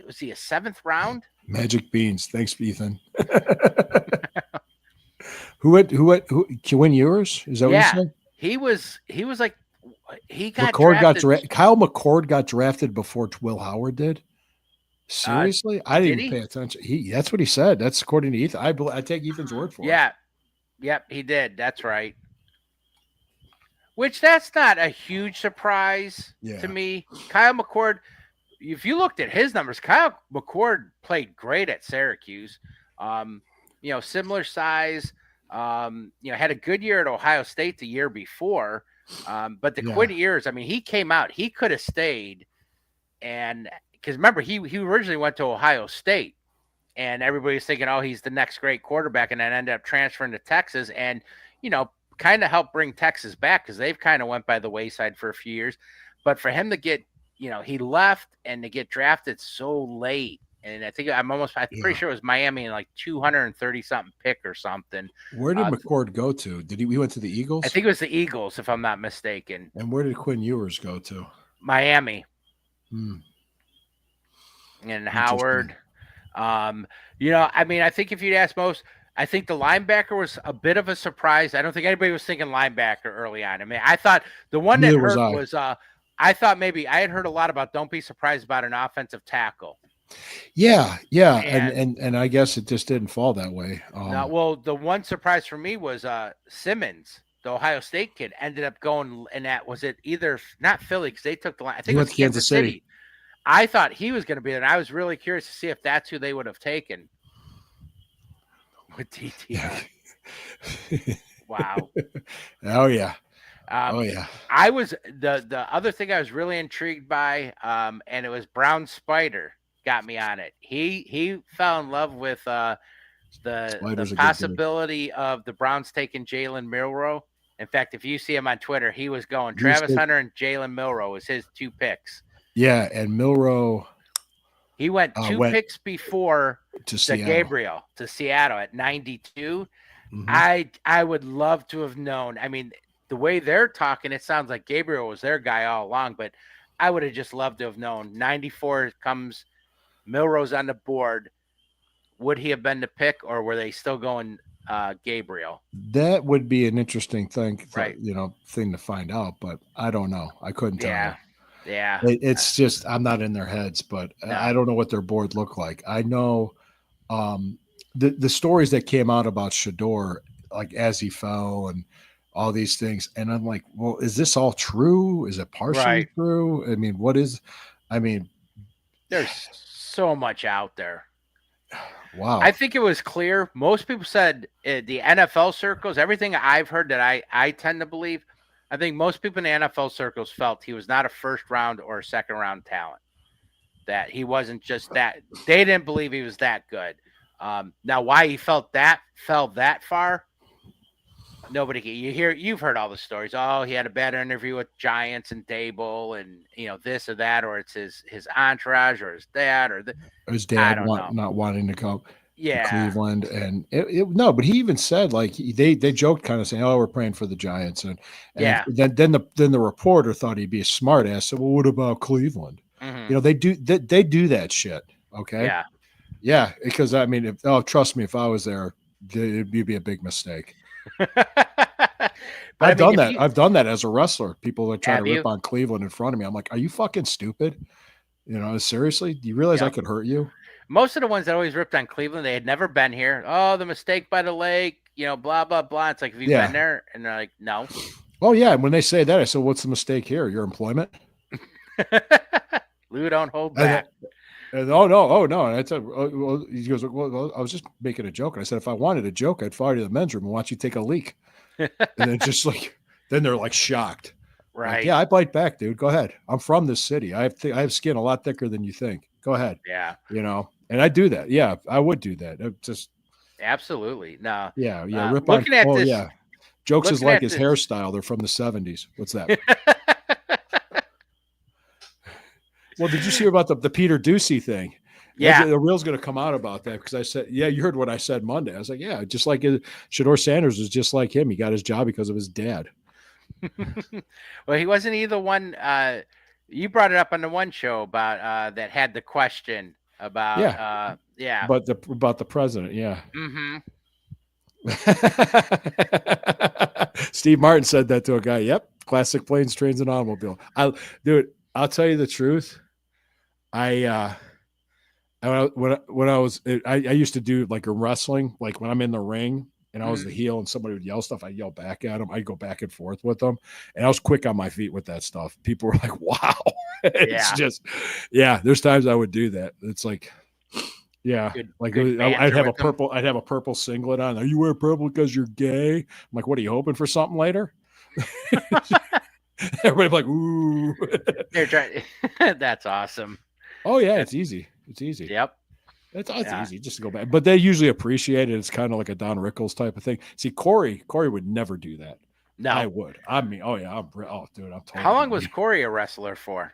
Was he a 7th round? Magic beans. Thanks, Ethan. Who? Quinn Ewers? Is that what you said? He was like. He got Kyle McCord got drafted before Will Howard did. Seriously, I didn't even pay attention. That's what he said. That's according to Ethan. I take Ethan's word for it. Yeah, yep, he did. That's right. Which that's not a huge surprise to me. Kyle McCord. If you looked at his numbers, Kyle McCord played great at Syracuse. Similar size. Had a good year at Ohio State the year before. But the Quinn Ewers, I mean, he came out. He could have stayed, and because remember, he originally went to Ohio State, and everybody was thinking, oh, he's the next great quarterback, and then ended up transferring to Texas, and kind of helped bring Texas back because they've kind of went by the wayside for a few years. But for him to get, he left and to get drafted so late. And I think I'm pretty sure it was Miami in like 230 something pick or something. Where did McCord go to? We went to the Eagles? I think it was the Eagles, if I'm not mistaken. And where did Quinn Ewers go to? Miami. And Howard. I think if you'd ask most, I think the linebacker was a bit of a surprise. I don't think anybody was thinking linebacker early on. I mean, I thought the one that hurt was I thought maybe I had heard a lot about don't be surprised about an offensive tackle. Yeah. And I guess it just didn't fall that way. The one surprise for me was Simmons, the Ohio State kid, ended up going, and that was it either not Philly because they took the line. I think it was Kansas City. I thought he was going to be there, and I was really curious to see if that's who they would have taken with DT. Wow. Oh yeah. I was the other thing I was really intrigued by, and it was Brown Spider. Got me on it. He fell in love with the possibility of the Browns taking Jalen Milroe. In fact, if you see him on Twitter, he was going Travis Hunter and Jalen Milroe was his 2 picks. Yeah, and Milroe. He went 2 picks before to Gabriel to Seattle at 92. Mm-hmm. I would love to have known. I mean, the way they're talking, it sounds like Gabriel was their guy all along, but I would have just loved to have known. 94 comes. Milroe's on the board. Would he have been the pick, or were they still going Gabriel? That would be an interesting thing, thing to find out. But I don't know. I couldn't tell you. Yeah. It's just I'm not in their heads, but no. I don't know what their board looked like. I know the stories that came out about Shedeur, like as he fell and all these things, and I'm like, well, is this all true? Is it partially true? I mean, there's so much out there. Wow. I think it was clear. Most people said the NFL circles, everything I've heard that I tend to believe, I think most people in the NFL circles felt he was not a first round or a second round talent, that he wasn't just that. They didn't believe he was that good. Now, why he fell that far, nobody. You've heard all the stories. Oh, he had a bad interview with Giants and Dable, and this or that, or it's his entourage or his dad or his dad not wanting to go to Cleveland, and no, but he even said like they joked kind of saying, "Oh, we're praying for the Giants," and then the reporter thought he'd be a smart ass. Said, "Well, what about Cleveland?" Mm-hmm. They do that shit. Okay, yeah, because I mean, trust me, if I was there, it'd be a big mistake. I've done that as a wrestler. People that try to rip on Cleveland in front of me. I'm like, are you fucking stupid? Seriously? Do you realize I could hurt you? Most of the ones that always ripped on Cleveland, they had never been here. Oh, the mistake by the lake, blah, blah, blah. It's like, have you been there? And they're like, no. Oh, yeah. And when they say that, I said, what's the mistake here? Your employment? Lou, don't hold back. And oh no. And I said, well, he goes, well, I was just making a joke. And I said, if I wanted a joke, I'd follow you to the men's room and watch you take a leak. And then just like, then they're like shocked. Right. Like, yeah, I bite back, dude. Go ahead. I'm from this city. I have skin a lot thicker than you think. Go ahead. Yeah. And I do that. Yeah, I would do that. It just absolutely. No. Yeah. Rip looking on. at Oh this, yeah. Jokes is like his this. hairstyle. They're from the 70s. What's that? Well, did you hear about the Peter Ducey thing? Yeah. The reel's going to come out about that because I said, yeah, you heard what I said Monday. I was like, yeah, just like Shedeur Sanders was just like him. He got his job because of his dad. Well, he wasn't either one. You brought it up on the one show about that had the question about but about the president. Yeah. Mm-hmm. Steve Martin said that to a guy. Yep. Classic planes, trains, and automobile. I'll tell you the truth. When I used to do like a wrestling, like when I'm in the ring and I was the heel and somebody would yell stuff, I'd yell back at them. I'd go back and forth with them. And I was quick on my feet with that stuff. People were like, wow. It's just, there's times I would do that. It's like, I'd have a purple singlet on. Are you wearing purple because you're gay? I'm like, what are you hoping for something later? Everybody like, ooh. They're trying. That's awesome. Oh yeah, it's easy. It's easy. Yep. It's easy just to go back. But they usually appreciate it. It's kind of like a Don Rickles type of thing. See, Corey would never do that. No. I would. I mean, oh yeah, dude, I'm totally. How long was Corey a wrestler for?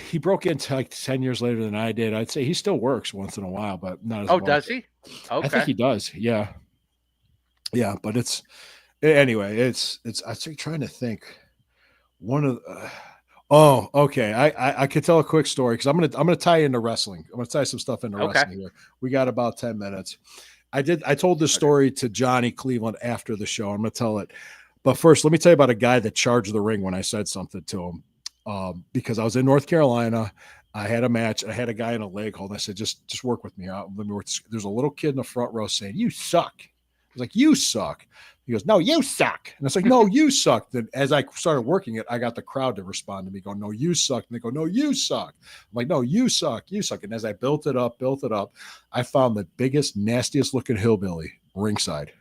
He broke into like 10 years later than I did. I'd say he still works once in a while, but not as much. Does he? Okay. I think he does. Yeah. Yeah, but anyway, it's I'm trying to think. One of okay. I could tell a quick story because I'm gonna tie into wrestling. I'm gonna tie some stuff into wrestling here. We got about 10 minutes. I told this story to Johnny Cleveland after the show. I'm gonna tell it. But first, let me tell you about a guy that charged the ring when I said something to him. Because I was in North Carolina. I had a match. I had a guy in a leg hold. I said, just work with me. Let me work. There's a little kid in the front row saying, "You suck." I was like, "You suck." He goes, "No, you suck." And it's like, "No, you suck." Then as I started working it, I got the crowd to respond to me, going, "No, you suck." And they go, "No, you suck." I'm like, "No, you suck. You suck." And as I built it up, I found the biggest, nastiest looking hillbilly ringside.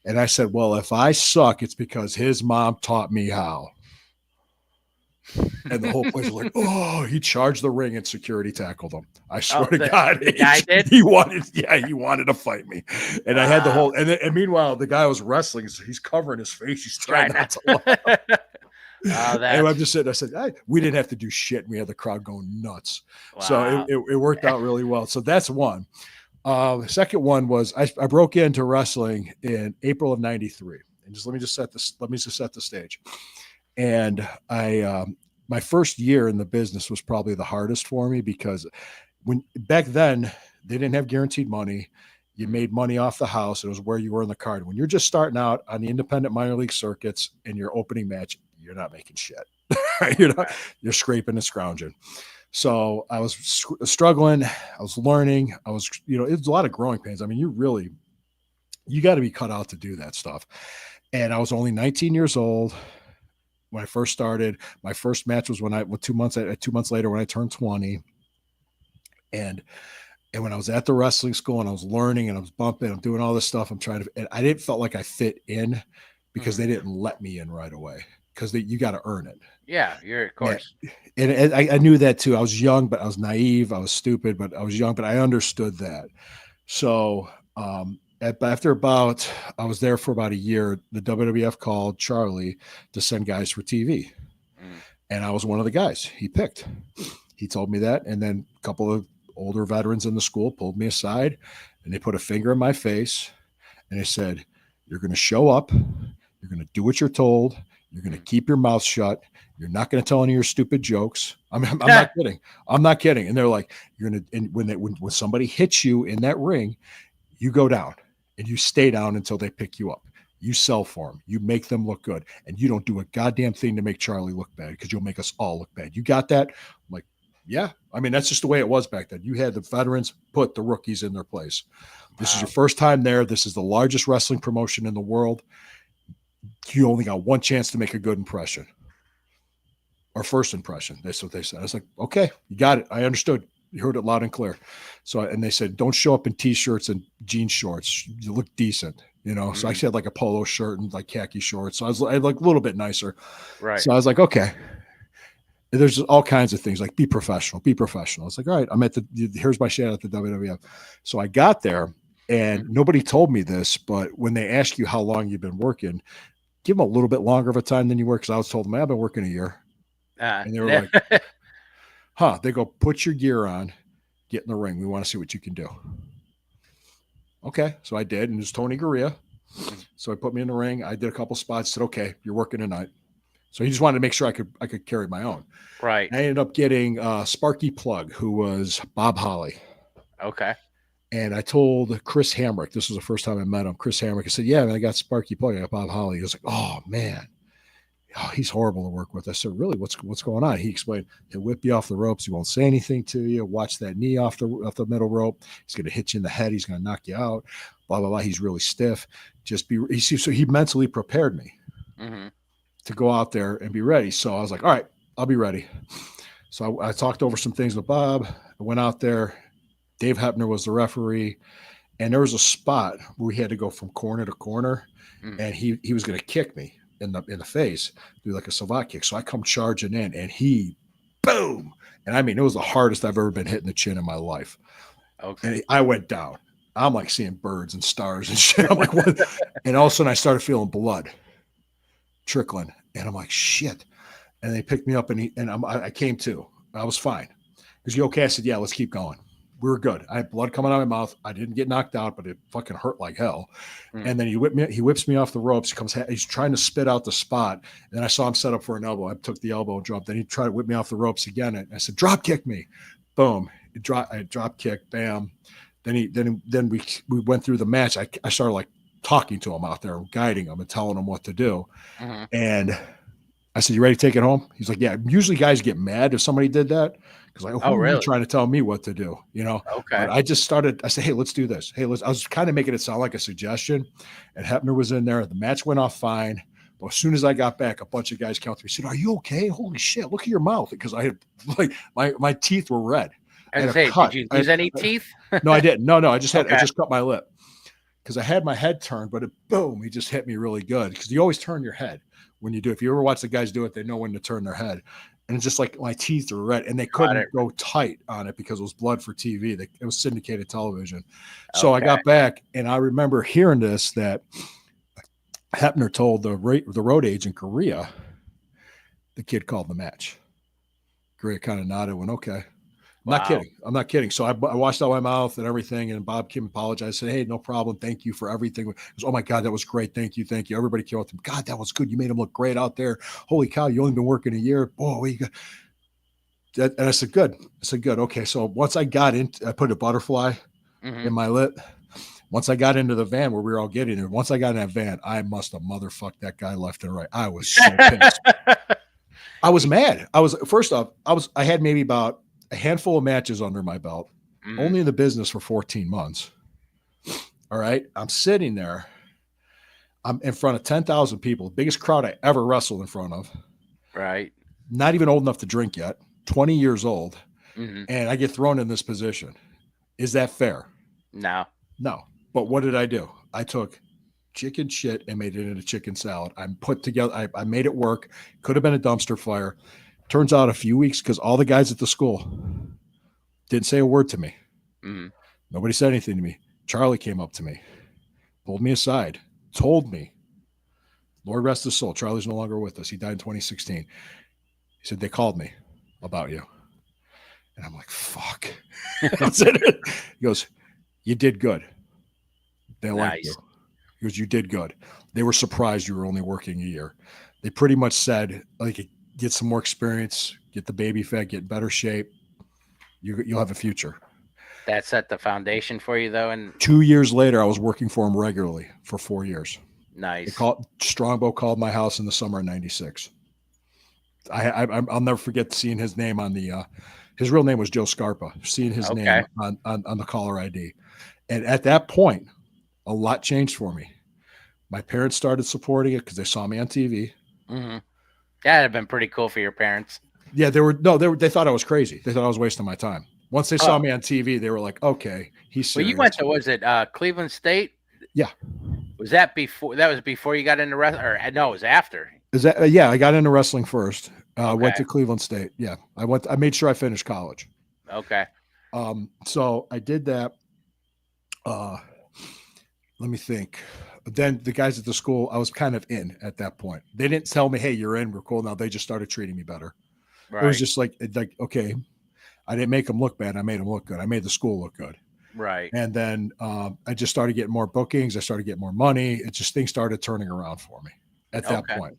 And I said, well, if I suck, it's because his mom taught me how. And the whole place was like, oh, he charged the ring and security tackled him. I swear to God, he wanted to fight me. And I had the whole, and meanwhile, the guy was wrestling. So he's covering his face. He's trying not to laugh. And I'm just sitting, I said, we didn't have to do shit. We had the crowd going nuts. Wow. So it worked out really well. So that's one. The second one was I broke into wrestling in April of '93. And let me just set the stage. And my first year in the business was probably the hardest for me because back then they didn't have guaranteed money. You made money off the house. It was where you were in the card. When you're just starting out on the independent minor league circuits in your opening match, you're not making shit. You're scraping and scrounging. So I was struggling. I was learning. I was, it was a lot of growing pains. I mean, you got to be cut out to do that stuff. And I was only 19 years old when I first started. My first match was 2 months later when I turned 20. And when I was at the wrestling school and I was learning and I was bumping, I'm doing all this stuff. And I didn't felt like I fit in because they didn't let me in right away because you got to earn it. Yeah, you're of course. And I knew that too. I was young, but I was naive. I was stupid, but I was young, but I understood that. So, I was there for about a year. The WWF called Charlie to send guys for TV. And I was one of the guys he picked. He told me that. And then a couple of older veterans in the school pulled me aside and they put a finger in my face and they said, you're going to show up. You're going to do what you're told. You're going to keep your mouth shut. You're not going to tell any of your stupid jokes. I'm not kidding. I'm not kidding. And they're like, you're going to, and when somebody hits you in that ring, you go down and you stay down until they pick you up. You sell for them. You make them look good. And you don't do a goddamn thing to make Charlie look bad because you'll make us all look bad. You got that? I'm like, yeah. I mean, that's just the way it was back then. You had the veterans put the rookies in their place. This is your first time there. This is the largest wrestling promotion in the world. You only got one chance to make a good impression or first impression. That's what they said. I was like, okay, you got it. I understood. You heard it loud and clear. So, and they said, don't show up in t-shirts and jean shorts. You look decent, you know? So I actually had like a polo shirt and like khaki shorts. So I like a little bit nicer. Right. So I was like, okay. There's all kinds of things like be professional, be professional. It's like, all right, I'm at here's my shit at the WWF. So I got there and nobody told me this, but when they ask you how long you've been working, give them a little bit longer of a time than you work. Cause I was told, man, I've been working a year. And they were like, huh, they go, put your gear on, get in the ring. We want to see what you can do. Okay. So I did. And it was Tony Gurria. So I put me in the ring. I did a couple spots, said, okay, you're working tonight. So he just wanted to make sure I could carry my own. Right. I ended up getting Sparky Plug, who was Bob Holly. Okay. And I told Chris Hamrick, this was the first time I met him. Chris Hamrick, I said, yeah, man, I got Sparky Plug. I got Bob Holly. He was like, oh, man. Oh, he's horrible to work with. I said, really? What's going on? He explained, he'll whip you off the ropes. He won't say anything to you. Watch that knee off the middle rope. He's going to hit you in the head. He's going to knock you out. Blah, blah, blah. He's really stiff. So he mentally prepared me. To go out there and be ready. So I was like, all right, I'll be ready. So I talked over some things with Bob. I went out there. Dave Hebner was the referee. And there was a spot where we had to go from corner to corner. And he was going to kick me in the face, do like a savate kick. So I come charging in and he, boom. And I mean, it was the hardest I've ever been hit in the chin in my life. Okay. And I went down. I'm like seeing birds and stars and shit. I'm like, what? And all of a sudden I started feeling blood trickling. And I'm like, shit. And they picked me up and I came to. I was fine. Because you okay? I said, yeah, let's keep going. We were good. I had blood coming out of my mouth. I didn't get knocked out, but it fucking hurt like hell. And then he whips me off the ropes. He's trying to spit out the spot. And then I saw him set up for an elbow. I took the elbow and dropped. Then he tried to whip me off the ropes again. And I said, drop kick me. Boom. I drop kick. Bam. Then we went through the match. I started like talking to him out there, guiding him and telling him what to do. And I said, you ready to take it home? He's like, yeah. Usually guys get mad if somebody did that. Because like, who are you trying to tell me what to do? You know? Okay. But I said, hey, let's do this. Hey, I was kind of making it sound like a suggestion. And Hebner was in there. The match went off fine. But as soon as I got back, a bunch of guys came up to me and said, are you okay? Holy shit, look at your mouth. Because I had like my teeth were red. Did you lose any teeth? No, I didn't. No, I just cut my lip. Because I had my head turned, but boom, he just hit me really good. Because you always turn your head when you do. If you ever watch the guys do it, they know when to turn their head. And it's just like my teeth are red, and they couldn't go tight on it because it was blood for TV. It was syndicated television. So I got back, and I remember hearing this, that Hebner told the road agent, Gurria, the kid called the match. Gurria kind of nodded, went, okay. I'm not kidding. So I washed out my mouth and everything. And Bob Kim apologized, said, hey, no problem. Thank you for everything. It was, oh my God, that was great. Thank you. Thank you. Everybody came up to him. God, that was good. You made him look great out there. Holy cow. You only been working a year. Boy, you got that. And I said, good. Okay. So once I put a butterfly in my lip. Once I got into the van where we were all getting there, once I got in that van, I must have motherfucked that guy left and right. I was so pissed. I was mad. I had maybe about a handful of matches under my belt, only in the business for 14 months. All right. I'm sitting there. I'm in front of 10,000 people, biggest crowd I ever wrestled in front of. Right. Not even old enough to drink yet, 20 years old. And I get thrown in this position. Is that fair? No. But what did I do? I took chicken shit and made it into chicken salad. I put together, I made it work. Could have been a dumpster fire. Turns out a few weeks, because all the guys at the school didn't say a word to me. Nobody said anything to me. Charlie came up to me, pulled me aside, told me, Lord rest his soul, Charlie's no longer with us. He died in 2016. He said, they called me about you. And I'm like, fuck. He goes, you did good. They liked you. He goes, you did good. They were surprised you were only working a year. They pretty much said, like, get some more experience, get the baby fat, get in better shape. You'll have a future. That set the foundation for you, though. And 2 years later, I was working for him regularly for 4 years. Nice. Strongbow called my house in the summer of '96. I'll never forget seeing his name on the. His real name was Joe Scarpa. Seeing his name on the caller ID, and at that point, a lot changed for me. My parents started supporting it because they saw me on TV. That'd have been pretty cool for your parents. Yeah, they thought I was crazy. They thought I was wasting my time. Once they saw me on TV, they were like, okay, he's Well, serious. you went to, was it Cleveland State? Yeah. Was that before? That was before you got into wrestling, or no? It was after. Is that yeah? I got into wrestling first. Went Okay. to Cleveland State. Yeah, I went. I made sure I finished college. Okay. So I did that. Let me think. Then the guys at the school, I was kind of in at that point. They didn't tell me, "Hey, you're in. We're cool now." They just started treating me better. Right. It was just like okay, I didn't make them look bad. I made them look good. I made the school look good. Right. And then I just started getting more bookings. I started getting more money. It just things started turning around for me at that point.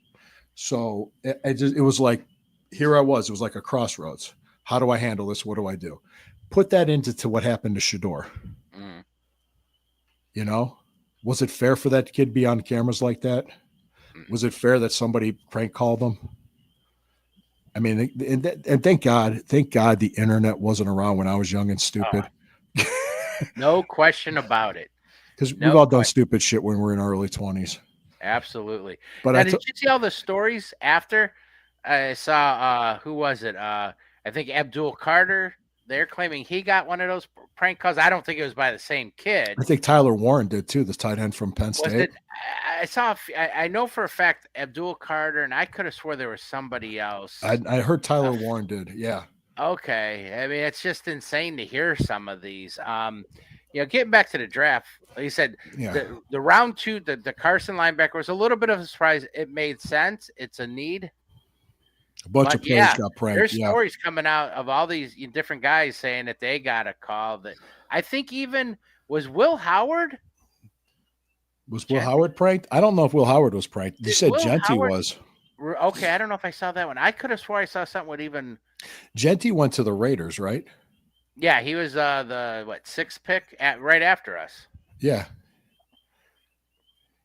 So it was like, here I was. It was like a crossroads. How do I handle this? What do I do? Put that into what happened to Shador. Mm. You know, was it fair for that kid to be on cameras like that? Was it fair that somebody prank called them? I mean, and thank God the internet wasn't around when I was young and stupid. No question about it. Because we've all done stupid shit when we're in our early 20s. Absolutely. But now, did you see all the stories after? I saw who was it? I think Abdul Carter. They're claiming he got one of those prank calls. I don't think it was by the same kid. I think Tyler Warren did too, this tight end from Penn State. I know for a fact Abdul Carter, and I could have swore there was somebody else. I heard Tyler Warren did. Yeah. Okay. I mean, it's just insane to hear some of these. Getting back to the draft, like you said, the round 2, the Carson linebacker was a little bit of a surprise. It made sense. It's a need. A bunch of players got pranked. There's stories coming out of all these different guys saying that they got a call. That I think even was Will Howard. Was Will Howard pranked? I don't know if Will Howard was pranked. You said Genty was. Okay, I don't know if I saw that one. I could have swore I saw something with even. Genty went to the Raiders, right? Yeah, he was the 6th pick right after us. Yeah.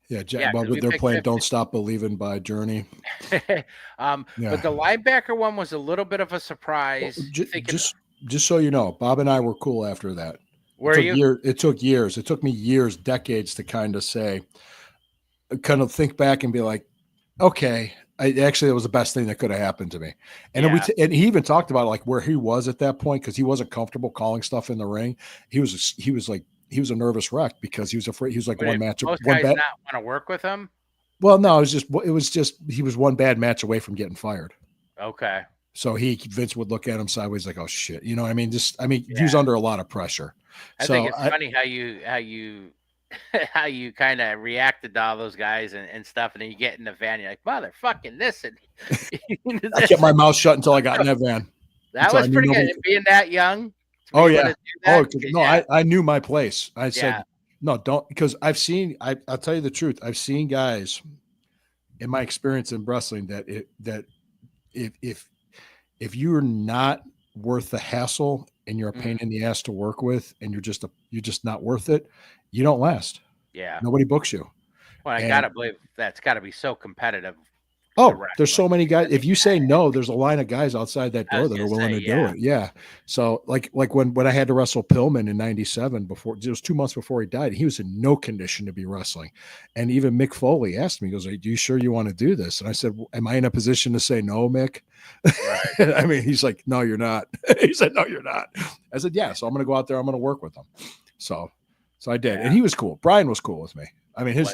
Yeah, well, they're playing 50. "Don't Stop Believing" by Journey. But the linebacker one was a little bit of a surprise. Well, just so you know, Bob and I were cool after that. It took years. It took me years, decades to kind of think back and be like, okay, it was the best thing that could have happened to me. And and he even talked about like where he was at that point because he wasn't comfortable calling stuff in the ring. He was a nervous wreck because he was afraid. He was like one match. Most guys not want to work with him. Well, no, it was just he was one bad match away from getting fired. Okay. So Vince would look at him sideways like, oh shit, you know what I mean? He was under a lot of pressure. I think it's funny how you kind of reacted to all those guys and stuff, and then you get in the van, you're like, motherfucking listen. I kept my mouth shut until I got in that van. That was pretty good. Being that young. Oh yeah. I knew my place. I said, no, don't, because I'll tell you the truth. I've seen guys in my experience in wrestling that if you're not worth the hassle and you're a pain in the ass to work with and you're just not worth it, you don't last. Yeah. Nobody books you. Well, I gotta believe that's gotta be so competitive. Oh, there's so many guys. If you say no, there's a line of guys outside that door that are willing to do it. Yeah. So like when I had to wrestle Pillman in '97, it was 2 months before he died, he was in no condition to be wrestling. And even Mick Foley asked me, he goes, "Are you sure you want to do this?" And I said, "Am I in a position to say no, Mick?" Right. I mean, he's like, "No, you're not." He said, "No, you're not." I said, "Yeah." So I'm going to go out there. I'm going to work with him. So I did. And he was cool. Brian was cool with me. I mean,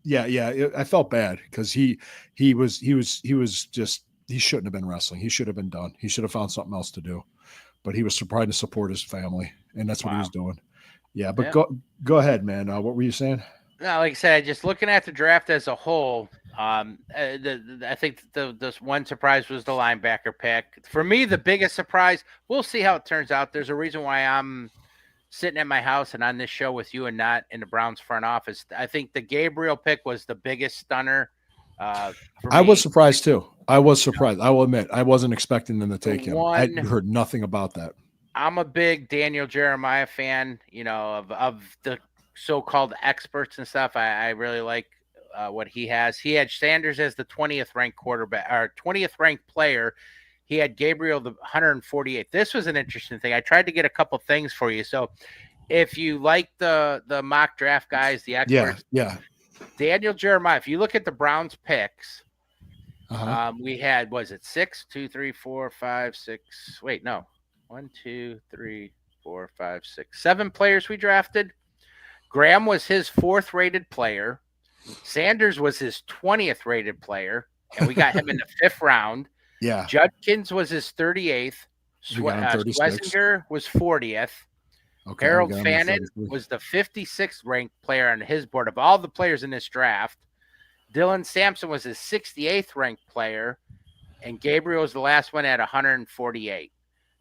yeah. I felt bad because he shouldn't have been wrestling. He should have been done. He should have found something else to do. But he was trying to support his family, and that's what he was doing. Yeah, but go ahead, man. What were you saying? No, like I said, just looking at the draft as a whole, I think the one surprise was the linebacker pick. For me, the biggest surprise. We'll see how it turns out. There's a reason why I'm sitting at my house and on this show with you and not in the Browns front office. I think the Gabriel pick was the biggest stunner. I was surprised too. I was surprised. I will admit, I wasn't expecting them to take him. I heard nothing about that. I'm a big Daniel Jeremiah fan, of the so-called experts and stuff. I really like what he has. He had Sanders as the 20th ranked quarterback or 20th ranked player. He had Gabriel the 148th. This was an interesting thing. I tried to get a couple things for you. So if you like the mock draft guys, the experts, Daniel Jeremiah, if you look at the Browns picks, we had, was it 6, 2, 3, 4, 5, 6. Wait, no. 1, 2, 3, 4, 5, 6, 7 players we drafted. Graham was his 4th rated player. Sanders was his 20th rated player, and we got him in the 5th round. Yeah. Judkins was his 38th. We got him 36. Schlesinger was 40th. Okay, Harold we got him Fannin 33. was the 56th ranked player on his board of all the players in this draft. Dylan Sampson was his 68th ranked player, and Gabriel was the last one at 148.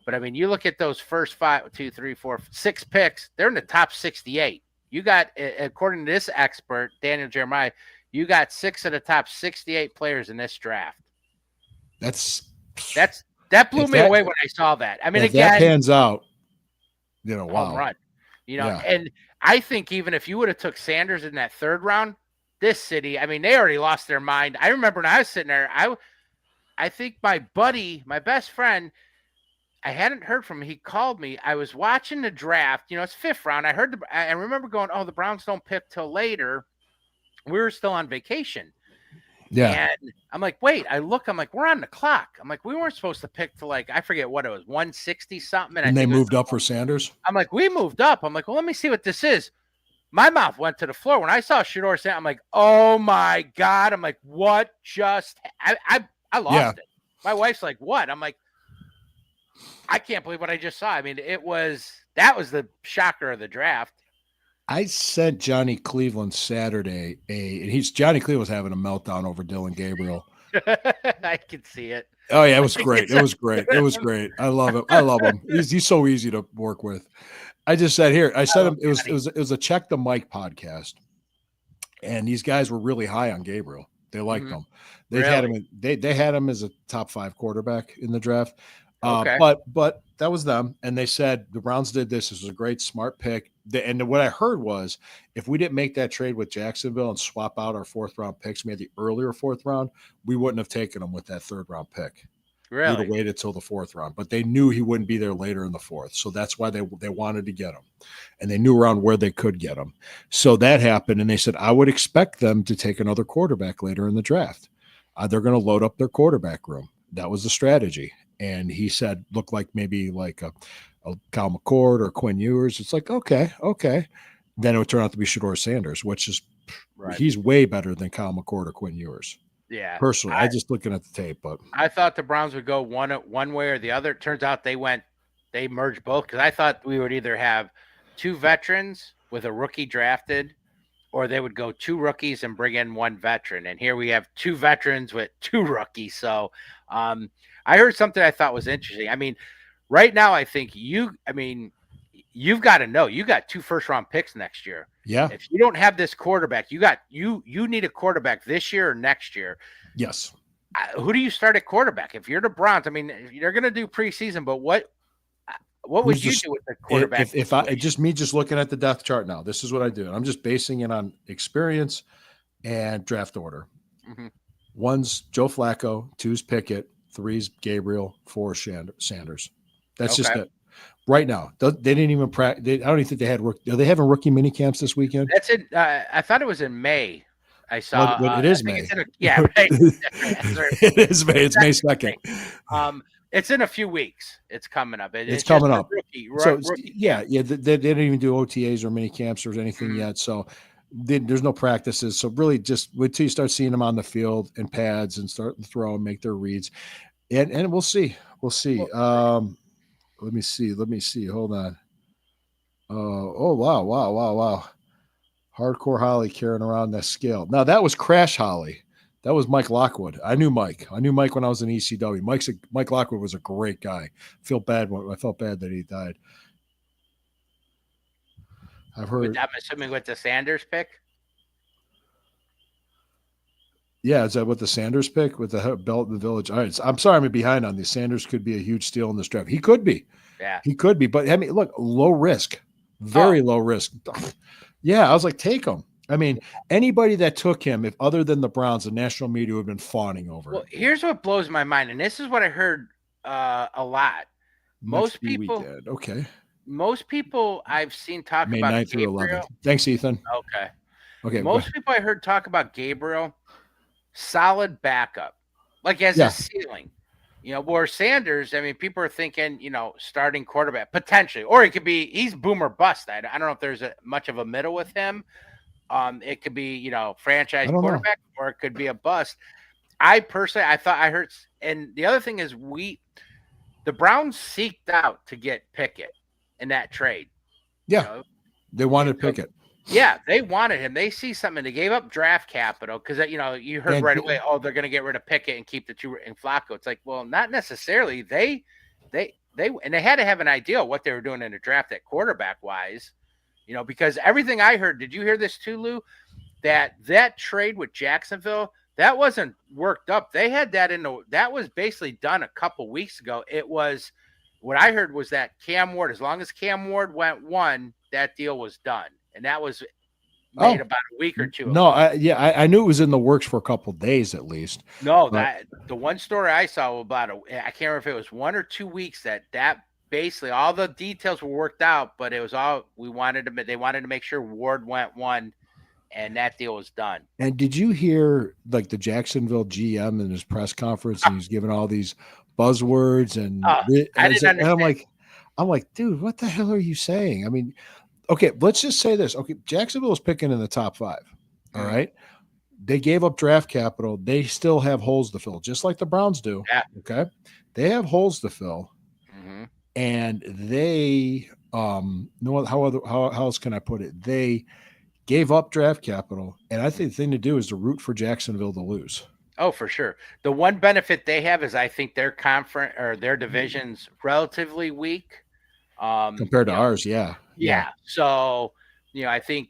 But I mean, you look at those first 5, 2, 3, 4, 6 picks, they're in the top 68. You got, according to this expert, Daniel Jeremiah, you got 6 of the top 68 players in this draft. That blew me away when I saw that. I mean, if again, that pans out, wow. Home run. And I think even if you would have took Sanders in that 3rd round, this city, I mean, they already lost their mind. I remember when I was sitting there, I think my buddy, my best friend, I hadn't heard from him. He called me. I was watching the draft. It's 5th round. I remember going, oh, the Browns don't pick till later. We were still on vacation. Yeah. And I'm like, wait, I'm like, we're on the clock. I'm like, we weren't supposed to pick to I forget what it was, 160 something. And they moved up for Sanders? I'm like, we moved up. I'm like, well, let me see what this is. My mouth went to the floor. When I saw Shedeur Sanders, I'm like, oh my God. I'm like, what just, I lost it. My wife's like, what? I'm like, I can't believe what I just saw. I mean, that was the shocker of the draft. I sent Johnny Cleveland Saturday Johnny Cleveland was having a meltdown over Dylan Gabriel. I can see it. Oh yeah, it was great. It was great. It was great. I love him. I love him. He's so easy to work with. I just said here. I said it was a Check the Mike podcast, and these guys were really high on Gabriel. They liked him. They had him. They had him as a top 5 quarterback in the draft. Okay. But that was them, and they said the Browns did this. This was a great, smart pick. And what I heard was, if we didn't make that trade with Jacksonville and swap out our 4th round picks, we had the earlier 4th round, we wouldn't have taken them with that 3rd round pick. Really? We'd have waited till the 4th round. But they knew he wouldn't be there later in the 4th, so that's why they wanted to get him, and they knew around where they could get him. So that happened, and they said I would expect them to take another quarterback later in the draft. They're going to load up their quarterback room. That was the strategy. And he said, look like maybe like a Kyle McCord or Quinn Ewers. It's like, okay. Then it would turn out to be Shedeur Sanders, which is he's way better than Kyle McCord or Quinn Ewers. Yeah. Personally, I just looking at the tape, but I thought the Browns would go one way or the other. It turns out they merged both, because I thought we would either have 2 veterans with a rookie drafted, or they would go 2 rookies and bring in 1 veteran. And here we have 2 veterans with 2 rookies. So I heard something I thought was interesting. I mean, right now, I think you've got to know you got 2 first-round picks next year. Yeah. If you don't have this quarterback, you need a quarterback this year or next year. Yes. Who do you start at quarterback? If you're the Browns, I mean, they're going to do preseason, but what would you do with the quarterback? If I just looking at the depth chart now, this is what I do. I'm just basing it on experience and draft order. Mm-hmm. 1's Joe Flacco, 2's Pickett, 3's Gabriel, 4 Sanders. That's just it. Right now, they didn't even practice. I don't even think they had. Are they having rookie mini camps this weekend? That's it. I thought it was in May. I saw. Well, it is May. Right. It is May. It's May 2nd. It's in a few weeks. It's coming up. It's coming up. Rookie. Yeah. They didn't even do OTAs or mini camps or anything yet. So there's no practices. So really, just wait till you start seeing them on the field and pads and start to throw and make their reads, and we'll see. We'll see. Let me see. Hold on. Oh, wow. Hardcore Holly carrying around that scale. Now, that was Crash Holly. That was Mike Lockwood. I knew Mike when I was in ECW. Mike Lockwood was a great guy. I felt bad that he died. I've heard. I'm assuming with the Sanders pick. Yeah, is that what the Sanders pick with the belt in the village? All right, I'm sorry I'm behind on this. Sanders could be a huge steal in this draft. He could be. Yeah. He could be. But, I mean, look, low risk. Very low risk. Yeah, I was like, take him. I mean, anybody that took him, if other than the Browns, the national media would have been fawning over him. Well, here's what blows my mind, and this is what I heard a lot. Most people I've seen talk May about 9th through Gabriel. 11th. Thanks, Ethan. Okay. Most people I heard talk about Gabriel, solid backup, like as a ceiling. Where Sanders, I mean, people are thinking, starting quarterback potentially, or it could be he's boomer bust. I don't know if there's much of a middle with him. It could be, franchise I don't know. quarterback, or it could be a bust. I personally, I thought I heard, and the other thing is the Browns seeked out to get Pickett in that trade. Yeah, they wanted Pickett. Yeah, they wanted him. They see something. They gave up draft capital because you heard right away. Oh, they're going to get rid of Pickett and keep the two in Flacco. It's like, well, not necessarily. They had to have an idea of what they were doing in the draft at quarterback wise. Because everything I heard. Did you hear this too, Lou? That trade with Jacksonville, that wasn't worked up. They had that that was basically done a couple weeks ago. It was what I heard was that Cam Ward, as long as Cam Ward went one, that deal was done. And that was made about a week or two ago. I knew it was in the works for a couple of days at least. No, the one story I saw about I can't remember if it was 1 or 2 weeks that basically all the details were worked out, but it was all they wanted to make sure Ward went one, and that deal was done. And did you hear like the Jacksonville GM in his press conference, and he's giving all these buzzwords and I didn't understand. And I'm like, dude, what the hell are you saying? I mean, okay, let's just say this. Okay, Jacksonville is picking in the top 5. All right. They gave up draft capital. They still have holes to fill, just like the Browns do. Yeah. Okay. They have holes to fill. Mm-hmm. And they how else can I put it? They gave up draft capital. And I think the thing to do is to root for Jacksonville to lose. Oh, for sure. The one benefit they have is I think their conference or their division's relatively weak. Compared to ours, yeah. So, I think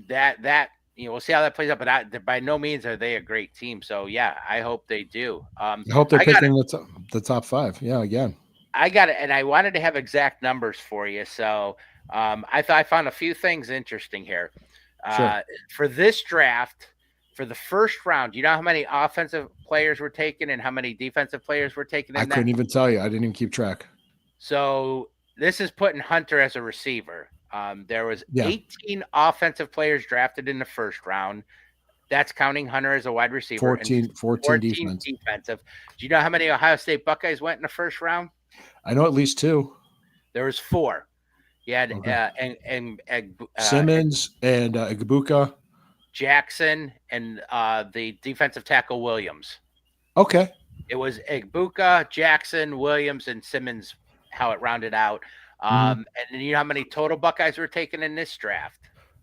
that we'll see how that plays out. But by no means are they a great team. So yeah, I hope they do. I hope they're picking the top 5. Yeah, again. I got it, and I wanted to have exact numbers for you. So I thought I found a few things interesting here. Sure. For this draft. For the first round, do you know how many offensive players were taken and how many defensive players were taken? I couldn't even tell you. I didn't even keep track. So this is putting Hunter as a receiver. There was 18 offensive players drafted in the first round. That's counting Hunter as a wide receiver. 14 defensive. Do you know how many Ohio State Buckeyes went in the first round? I know at least 2. There was 4. You had Simmons and Igbuka. Jackson and the defensive tackle Williams. Okay. It was Igbuka, Jackson, Williams, and Simmons, how it rounded out. And you know how many total Buckeyes were taken in this draft?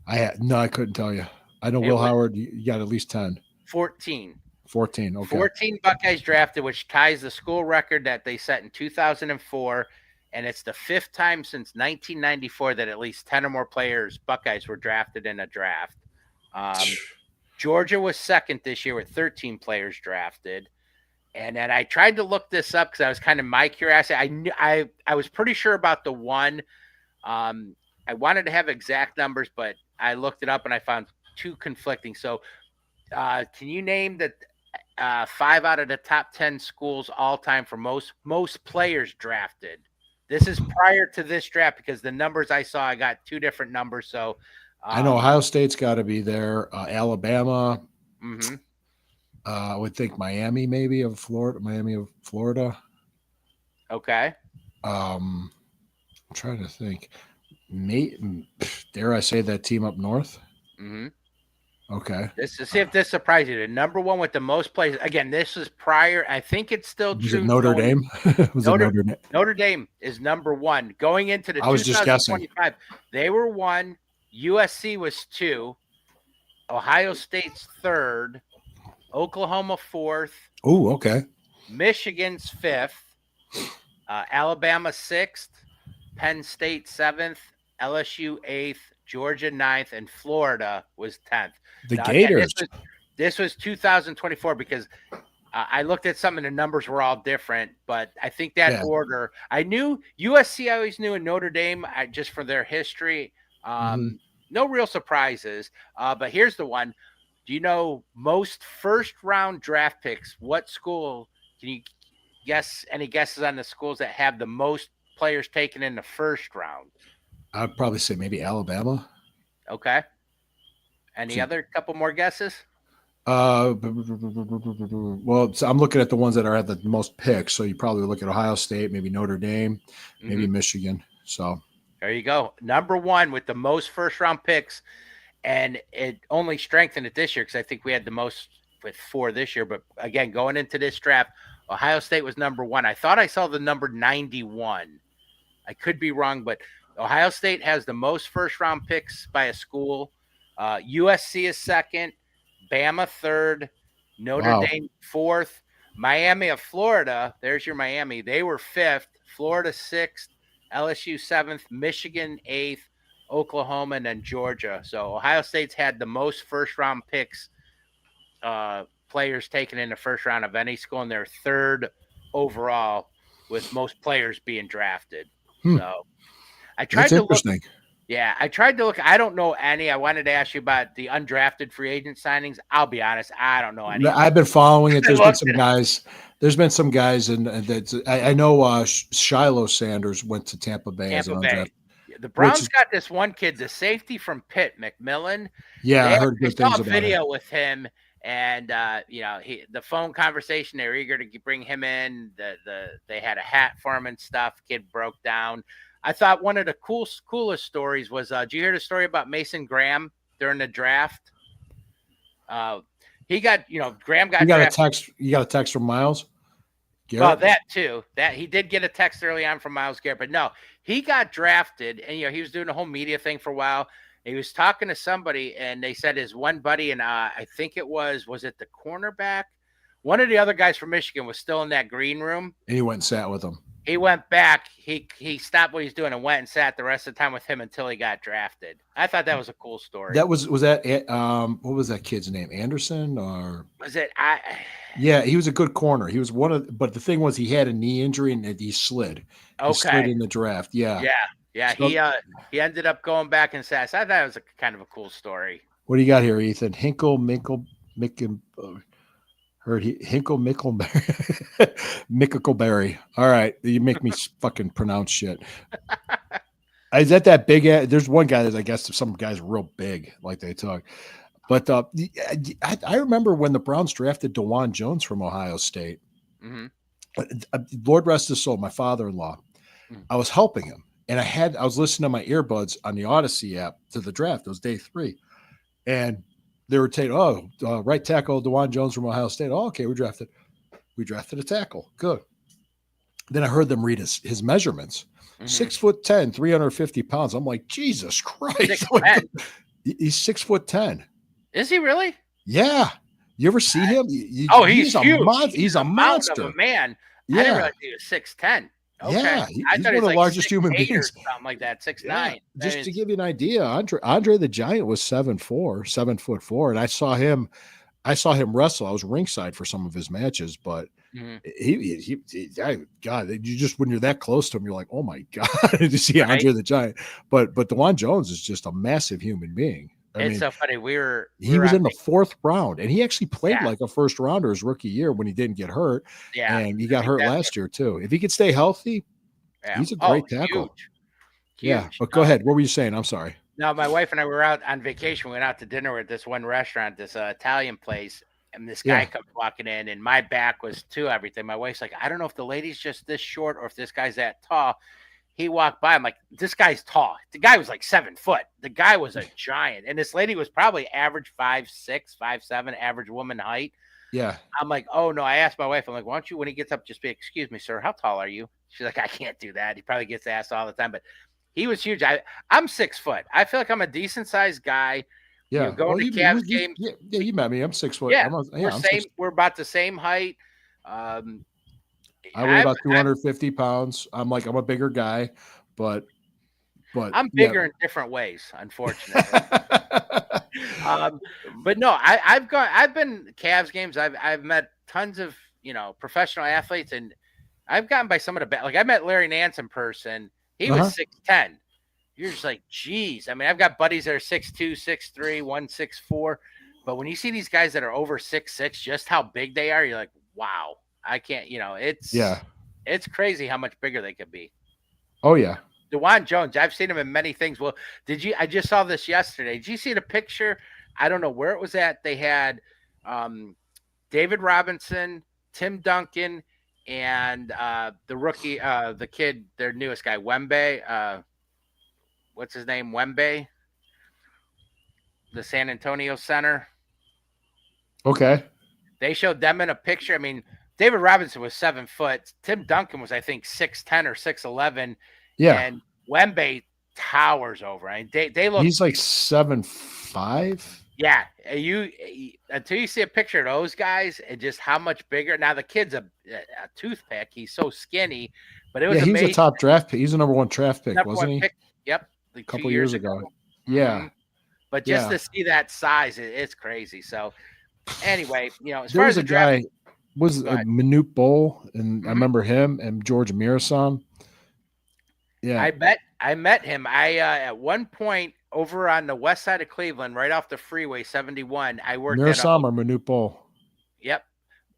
I couldn't tell you. I know Will Howard, you got at least 10. 14. 14, okay. 14 Buckeyes drafted, which ties the school record that they set in 2004. And it's the 5th time since 1994 that at least 10 or more Buckeyes were drafted in a draft. Georgia was second this year with 13 players drafted. And then I tried to look this up because I was kind of my curiosity. I was pretty sure about the one. I wanted to have exact numbers, but I looked it up and I found 2 conflicting. So can you name the 5 out of the top 10 schools all time for most players drafted? This is prior to this draft because the numbers I saw, I got 2 different numbers. So I know Ohio State's got to be there. Alabama. Mm-hmm. I would think Miami of Florida. Okay. I'm trying to think. Dare I say that team up north? Mm-hmm. Okay. Let's see if this surprises you. The number 1 with the most players. Again, this is prior. I think it's still Was true. it Notre Dame? Notre Dame is number 1 going into the. I was just guessing. They were 1. USC was 2. Ohio State's 3rd. Oklahoma 4th. Oh, okay. Michigan's 5th. Alabama 6th. Penn State 7th. LSU 8th. Georgia 9th. And Florida was 10th. The Gators. Again, this was 2024 because I looked at some and the numbers were all different, but I think that order, I knew USC, I always knew, in Notre Dame, just for their history. No real surprises. But here's the one. Do you know most first round draft picks? What school can you guess? Any guesses on the schools that have the most players taken in the first round? I'd probably say maybe Alabama. Okay. Any other couple more guesses? Well, I'm looking at the ones that are at the most picks. So you probably look at Ohio State, maybe Notre Dame, maybe Mhm. Michigan. So There you go. Number one with the most first round picks, and it only strengthened it this year because I think we had the most with 4 this year. But again, going into this draft, Ohio State was number one. I thought I saw the number 91. I could be wrong, but Ohio State has the most first round picks by a school. USC is second, Bama third, Notre wow, Dame fourth, Miami of Florida. There's your Miami. They were fifth, Florida sixth, LSU seventh, Michigan eighth, Oklahoma, and then Georgia. So Ohio State's had the most first round picks, players taken in the first round of any school, and they're third overall with most players being drafted. hmm, So I that's tried to look. interesting. Yeah, I tried to look. I don't know any. I wanted to ask you about the undrafted free agent signings. I'll be honest, I don't know any of them. I've been following it. I There's been looked some at it. guys. There's been some guys, and that I know. Shiloh Sanders went to Tampa Bay as an Tampa Bay. undrafted, The which Browns is got this one kid, the safety from Pitt, McMillan. yeah, I They heard I good saw things a about him. video with him, and the phone conversation. They were eager to bring him in. They had a hat for him and stuff. Kid broke down. I thought one of the coolest stories was. Did you hear the story about Mason Graham during the draft? Uh, he got Graham You got got a drafted. text. You got a text from Miles Well, Garrett. that too. That he did get a text early on from Myles Garrett, but no, he got drafted, and he was doing a whole media thing for a while. He was talking to somebody, and they said his one buddy, and I think it was it the cornerback? One of the other guys from Michigan was still in that green room. And he went and sat with him. He went back. He stopped what he's doing and went and sat the rest of the time with him until he got drafted. I thought that was a cool story. That was that what was that kid's name? Anderson or Was it? yeah, he was a good corner. He was one of, but the thing was he had a knee injury and he slid. He slid Okay. in the draft. Yeah. Yeah. So He ended up going back and sat. So I thought it was a kind of a cool story. what do you got here, Ethan? Hinkle, Minkle, Mick, heard he Hinkle, Mickleberry, Mickleberry. All right, you make me fucking pronounce shit. Is that big? There's one guy that I guess some guys are real big, like they talk. But I remember when the Browns drafted DeJuan Jones from Ohio State. Mm-hmm. Lord rest his soul, my father-in-law. I was helping him, and I was listening to my earbuds on the Odyssey app to the draft. It was day 3, and they were saying, right tackle DeJuan Jones from Ohio State. Oh, okay, we drafted a tackle. Good. Then I heard them read his measurements. Mm-hmm. 6'10", 350 pounds. I'm like, Jesus Christ. 6'10". He's 6'10". Is he really? Yeah. You ever see him? He's huge. He's a monster. Of a man. Yeah. I didn't realize he was 6'10". Okay. Yeah, I he's thought one of the like largest human 6'8" beings. or something like that. 6'9". Yeah. Just to give you an idea, Andre the Giant was 7'4", and I saw him wrestle. I was ringside for some of his matches, but God, you just when you're that close to him, you're like, oh my God, to see Right? Andre the Giant. But DeJuan Jones is just a massive human being. It's so funny. He was in the 4th round, and he actually played Yeah. like a first rounder his rookie year when he didn't get hurt. Yeah. And he got hurt last year too. If he could stay healthy, he's a great tackle. Huge. Yeah, but go ahead. What were you saying? I'm sorry. No, my wife and I were out on vacation. We went out to dinner at this one restaurant, this Italian place, and this guy comes walking in, and my back was to everything. My wife's like, I don't know if the lady's just this short or if this guy's that tall. He walked by. I'm like, this guy's tall. The guy was like 7 foot. The guy was a giant. And this lady was probably average 5'6", 5'7", average woman height. Yeah. I'm like, oh no. I asked my wife, I'm like, why don't you, when he gets up, just be, excuse me, sir, how tall are you? She's like, I can't do that. He probably gets asked all the time, but he was huge. I'm 6 foot. I feel like I'm a decent sized guy. Yeah. Going to Cavs games. Yeah, you met me. I'm 6 foot. Yeah. I'm we're about the same height. I weigh about 250 pounds. I'm a bigger guy, but I'm bigger in different ways, unfortunately. But no, I've been Cavs games. I've met tons of, professional athletes, and I've gotten by some of the I met Larry Nance in person. He was 6'10". You're just like, geez. I mean, I've got buddies that are 6'2", 6'3", 164. But when you see these guys that are over 6'6", just how big they are, you're like, wow. I can't, it's crazy how much bigger they could be. Oh yeah. DeJuan Jones, I've seen him in many things. Well, I just saw this yesterday. Did you see the picture? I don't know where it was at. They had David Robinson, Tim Duncan, and the rookie, the kid, their newest guy, Wembe. What's his name? Wembe, the San Antonio center. Okay. They showed them in a picture. I mean, David Robinson was 7 foot. Tim Duncan was, I think, 6'10" or 6'11", Yeah. and Wembe towers over. I mean, they look. He's like 7'5". Yeah, you until you see a picture of those guys and just how much bigger. Now the kid's a toothpick. He's so skinny, but it was Yeah, he was amazing. a top draft pick. He's the number 1 draft pick, Number wasn't one he? pick. Yep, like A couple 2 years ago. Mhm. Yeah. But just Yeah. to see that size, it's crazy. So anyway, as There far was as a the draft, guy, was Go a ahead. Manute Bol, and I Mhm. remember him and George Mirasan. Yeah. I met him. I at one point over on the west side of Cleveland, right off the freeway 71. I worked at Mirasan or Manute Bol? Yep.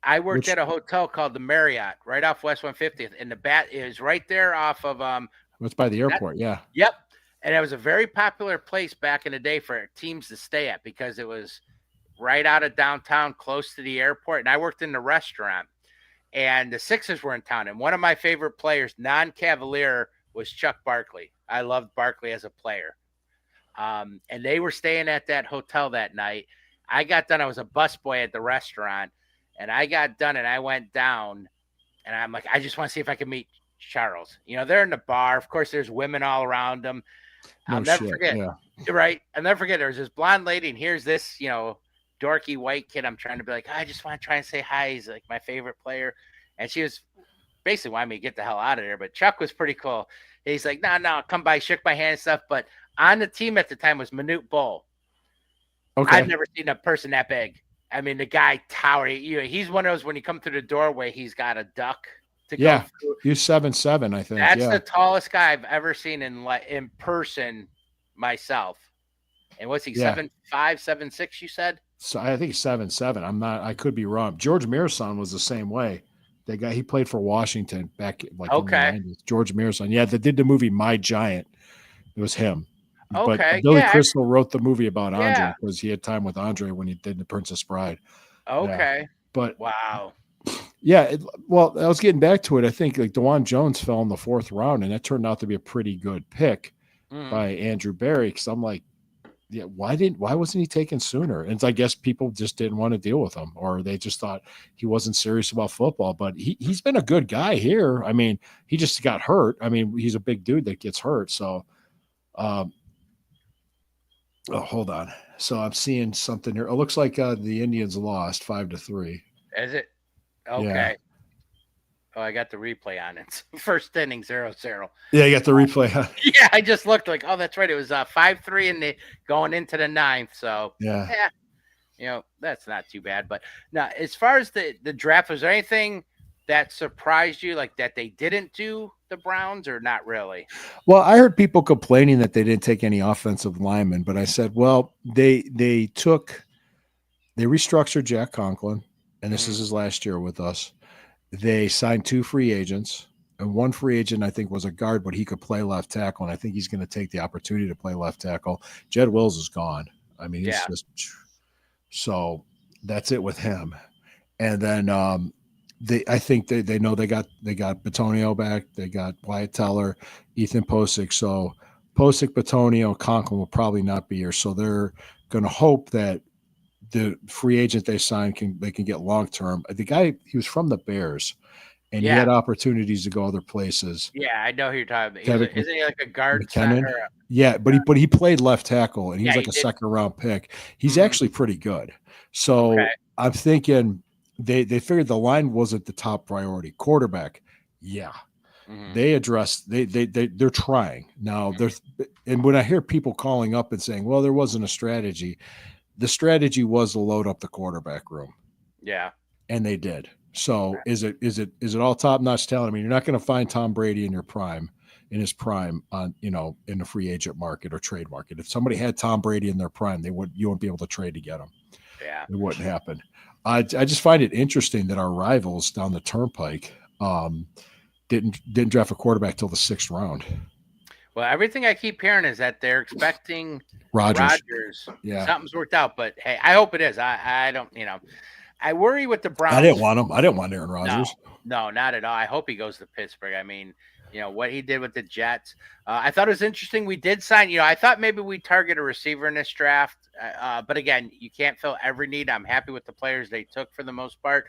I worked Which- at a hotel called the Marriott right off West 150th, and the bat is right there off of It's by the airport. Yeah. Yep. And it was a very popular place back in the day for teams to stay at because it was right out of downtown, close to the airport. And I worked in the restaurant, and the Sixers were in town. And one of my favorite players, non-Cavalier, was Chuck Barkley. I loved Barkley as a player. And they were staying at that hotel that night. I got done. I was a busboy at the restaurant, and I got done, and I went down, and I'm like, I just want to see if I can meet Charles. They're in the bar. Of course, there's women all around them. I'll never forget. Yeah. Right. I'll never forget. There was this blonde lady, and here's this, dorky white kid. I'm trying to be like, I just want to try and say hi. He's like my favorite player. And she was basically wanting me to get the hell out of there. But Chuck was pretty cool. He's like, no, come by, shook my hand and stuff. But on the team at the time was Manute Bol. Okay. I've never seen a person that big. I mean, the guy towering. He's one of those when you come through the doorway, he's got a duck to go through. He's 7'7", I think. That's the tallest guy I've ever seen in person myself. And what's he, 7'5", 7'6", you said? So I think 7'7". I could be wrong. George Mirasan was the same way. That guy, he played for Washington back in the 90s. George Mirasan. Yeah, they did the movie My Giant. It was him. Okay. But Billy Crystal wrote the movie about Andre because he had time with Andre when he did The Princess Bride. Okay. Yeah. But wow. Yeah. Well, I was getting back to it. I think like DeJuan Jones fell in the 4th round, and that turned out to be a pretty good pick by Andrew Barry. Because I'm like, yeah, why wasn't he taken sooner? And I guess people just didn't want to deal with him, or they just thought he wasn't serious about football. But he's been a good guy here. I mean, he just got hurt. I mean, he's a big dude that gets hurt. So, hold on. So I'm seeing something here. It looks like the Indians lost 5-3. Is it? Okay. Yeah. Oh, I got the replay on it. First inning, 0-0. Yeah, you got the replay. Yeah, I just looked like, oh, that's right. It was 5-3 and going into the 9th. So yeah, that's not too bad. But now, as far as the draft, was there anything that surprised you, like that they didn't do the Browns, or not really? Well, I heard people complaining that they didn't take any offensive linemen, but I said, well, they restructured Jack Conklin, and this is his last year with us. They signed 2 free agents, and one free agent I think was a guard, but he could play left tackle, and I think he's going to take the opportunity to play left tackle. Jed Wills is gone. I mean, he's just so that's it with him. And then I think they know they got Bitonio back, they got Wyatt Teller, Ethan Posick. So Posick, Bitonio, Conklin will probably not be here. So they're going to hope that the free agent they signed they can get long term. The guy, he was from the Bears, and he had opportunities to go other places. Yeah, I know who you're talking about. Isn't he like a guard McKinnon? center? Yeah, but he played left tackle, and he's like a 2nd round pick. He's actually pretty good. So I'm thinking they figured the line wasn't the top priority. Quarterback, they addressed. They're trying now. And when I hear people calling up and saying, "Well, there wasn't a strategy," the strategy was to load up the quarterback room. Yeah, and they did. So is it all top notch talent? I mean, you're not going to find Tom Brady in his prime on in the free agent market or trade market. If somebody had Tom Brady in their prime, you wouldn't be able to trade to get him. Yeah, it wouldn't happen. I just find it interesting that our rivals down the turnpike didn't draft a quarterback till the 6th round. Well, everything I keep hearing is that they're expecting Rogers. Rodgers. Yeah. Something's worked out, but hey, I hope it is. I don't, I worry with the Browns. I didn't want him. I didn't want Aaron No, Rodgers. no, not at all. I hope he goes to Pittsburgh. I mean, what he did with the Jets. I thought it was interesting. We did sign, I thought maybe we target a receiver in this draft. But again, you can't fill every need. I'm happy with the players they took for the most part.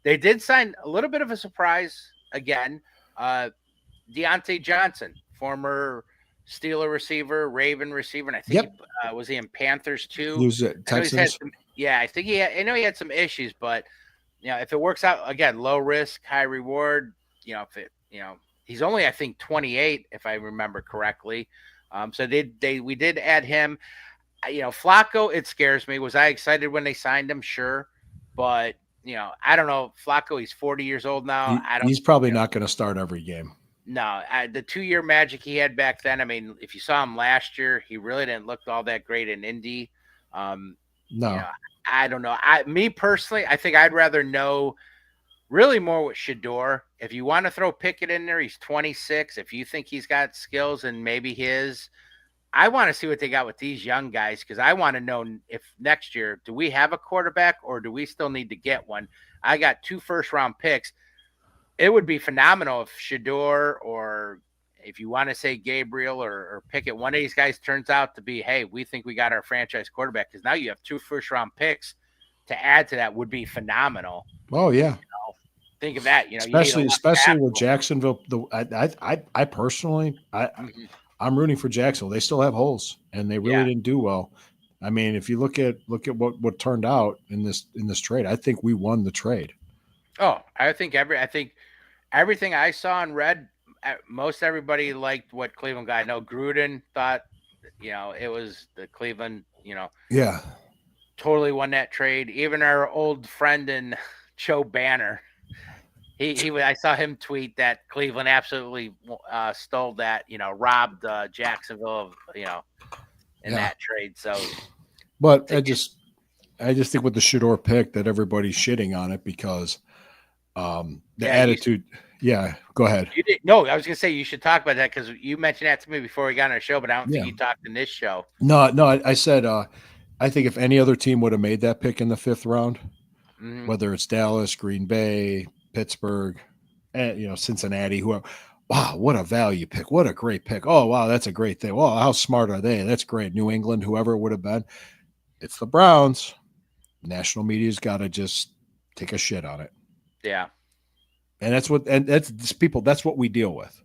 They did sign a little bit of a surprise again. Deontay Johnson, former Steeler receiver, Raven receiver, and I think was he in Panthers too? He was at Texans. I think I know he had some issues, but if it works out again, low risk, high reward. He's only I think 28 if I remember correctly. So we did add him. Flacco, it scares me. Was I excited when they signed him? Sure, but I don't know. Flacco, he's 40 years old now. He's probably not going to start every game. No, the 2-year magic he had back then. I mean, if you saw him last year, he really didn't look all that great in Indy. No, I don't know. Me personally, I think I'd rather know really more with Shedeur. If you want to throw Pickett in there, he's 26. If you think he's got skills and maybe I want to see what they got with these young guys because I want to know if next year, do we have a quarterback or do we still need to get one? I got 2 first-round picks. It would be phenomenal if Shedeur or if you want to say Gabriel or Pickett, one of these guys turns out to be, hey, we think we got our franchise quarterback because now you have 2 first-round picks to add to that would be phenomenal. Oh, yeah. Think of that. Especially with Jacksonville. I personally, I'm rooting for Jacksonville. They still have holes, and they really didn't do well. I mean, if you look at what turned out in this trade, I think we won the trade. Oh, I think everything I saw and read, most everybody liked what Cleveland got. I know Gruden thought, it was the Cleveland, totally won that trade. Even our old friend and Joe Banner, I saw him tweet that Cleveland absolutely stole that, robbed Jacksonville of, in that trade. So, but I just think with the Shedeur pick that everybody's shitting on it because the attitude. Go ahead. No, I was going to say you should talk about that because you mentioned that to me before we got on our show, but I don't think you talked in this show. No, I said I think if any other team would have made that pick in the 5th round, whether it's Dallas, Green Bay, Pittsburgh, and Cincinnati, whoever. Wow, what a value pick! What a great pick! Oh, wow, that's a great thing. Wow, how smart are they? That's great. New England, whoever it would have been, it's the Browns. National media's got to just take a shit on it. Yeah, and that's what we deal with.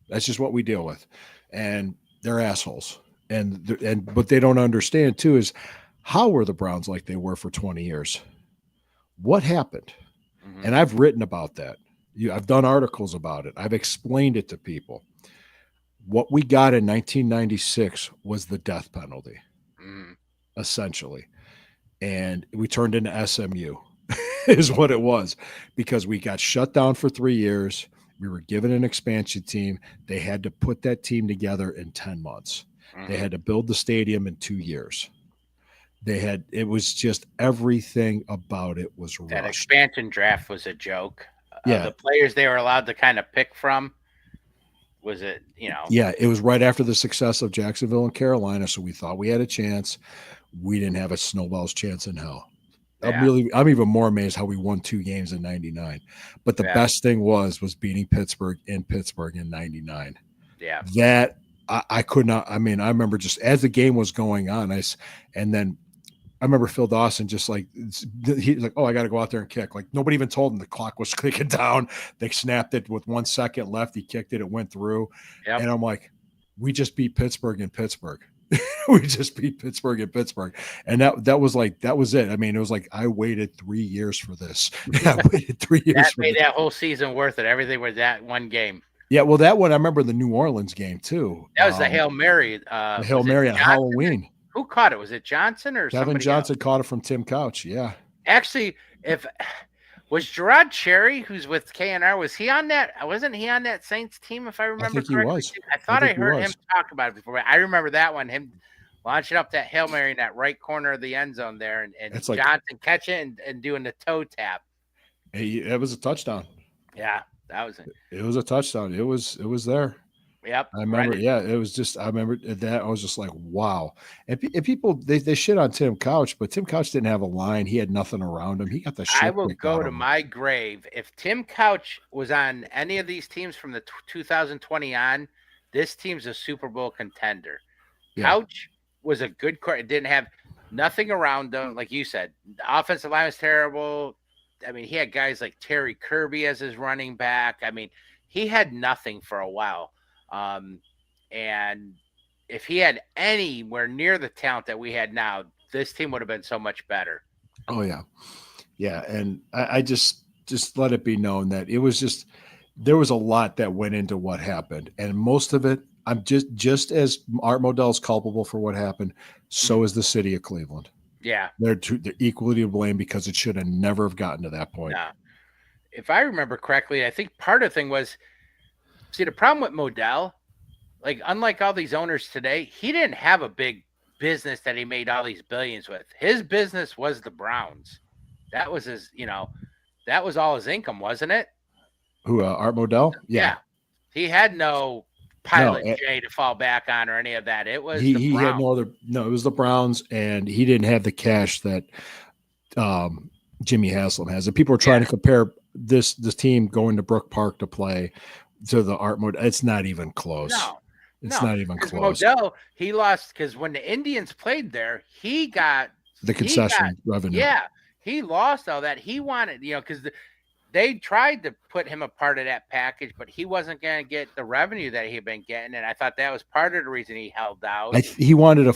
That's just what we deal with, and they're assholes. And what they don't understand too is how were the Browns like they were for 20 years? What happened? And I've written about that. I've done articles about it. I've explained it to people. What we got in 1996 was the death penalty, essentially. And we turned into SMU is what it was because we got shut down for 3 years. We were given an expansion team. They had to put that team together in 10 months. They had to build the stadium in 2 years. It was just everything about it was rushed. That expansion draft was a joke. The players they were allowed to kind of pick from, was it, Yeah, it was right after the success of Jacksonville and Carolina, so we thought we had a chance. We didn't have a snowball's chance in hell. Yeah. I'm even more amazed how we won 2 games in 99. But the best thing was beating Pittsburgh in 99. Yeah. That I could not. I mean, I remember just as the game was going on, and then I remember Phil Dawson just like he's like, "Oh, I got to go out there and kick." Like nobody even told him the clock was clicking down. They snapped it with 1 second left. He kicked it. It went through. Yep. And I'm like, "We just beat Pittsburgh in Pittsburgh. We just beat Pittsburgh in Pittsburgh." And that was it. I mean, it was like I waited 3 years for this. I waited 3 years. That made that whole season worth it. Everything was that one game. Yeah, well, that one I remember the New Orleans game too. That was the Hail Mary. The Hail Mary on Halloween. Who caught it? Was it Johnson or Kevin Johnson else? Caught it from Tim Couch. Yeah. Actually, was Gerard Cherry, who's with KNR, was he on that? Wasn't he on that Saints team? If I remember correctly, he was. I thought I heard him talk about it before. I remember that one. Him launching up that Hail Mary in that right corner of the end zone there, and Johnson catching and doing the toe tap. It was a touchdown. Yeah, that was it. It was a touchdown. It was there. Yep. I remember, Rented. yeah, it was just, I remember that. I was just like, wow. And people, they shit on Tim Couch, but Tim Couch didn't have a line. He had nothing around him. He got the I shit will kicked out go of to him. my grave if Tim Couch was on any of these teams from the 2020 on. This team's a Super Bowl contender. Yeah. Couch was a good court. It didn't have nothing around him, like you said. The offensive line was terrible. I mean, he had guys like Terry Kirby as his running back. I mean, he had nothing for a while. And if he had anywhere near the talent that we had now, this team would have been so much better. Oh yeah. Yeah. And I just let it be known that it was just, there was a lot that went into what happened. And most of it, I'm just as Art Modell's culpable for what happened, so is the city of Cleveland. Yeah. They're equally to blame because it should have never have gotten to that point. Yeah. If I remember correctly, I think part of the thing was, see, the problem with Modell, like unlike all these owners today, he didn't have a big business that he made all these billions with. His business was the Browns. That was his, that was all his income, wasn't it? Who, Art Modell? Yeah. He had no Pilot J to fall back on or any of that. It was he had it was the Browns, and he didn't have the cash that Jimmy Haslam has. And people are trying to compare this team going to Brook Park to play to the Art Modell. It's not even close. No. It's not even close. Modell, he lost because when the Indians played there, he got the concession revenue. Yeah, he lost all that. He wanted, because they tried to put him a part of that package, but he wasn't going to get the revenue that he had been getting, and I thought that was part of the reason he held out. He wanted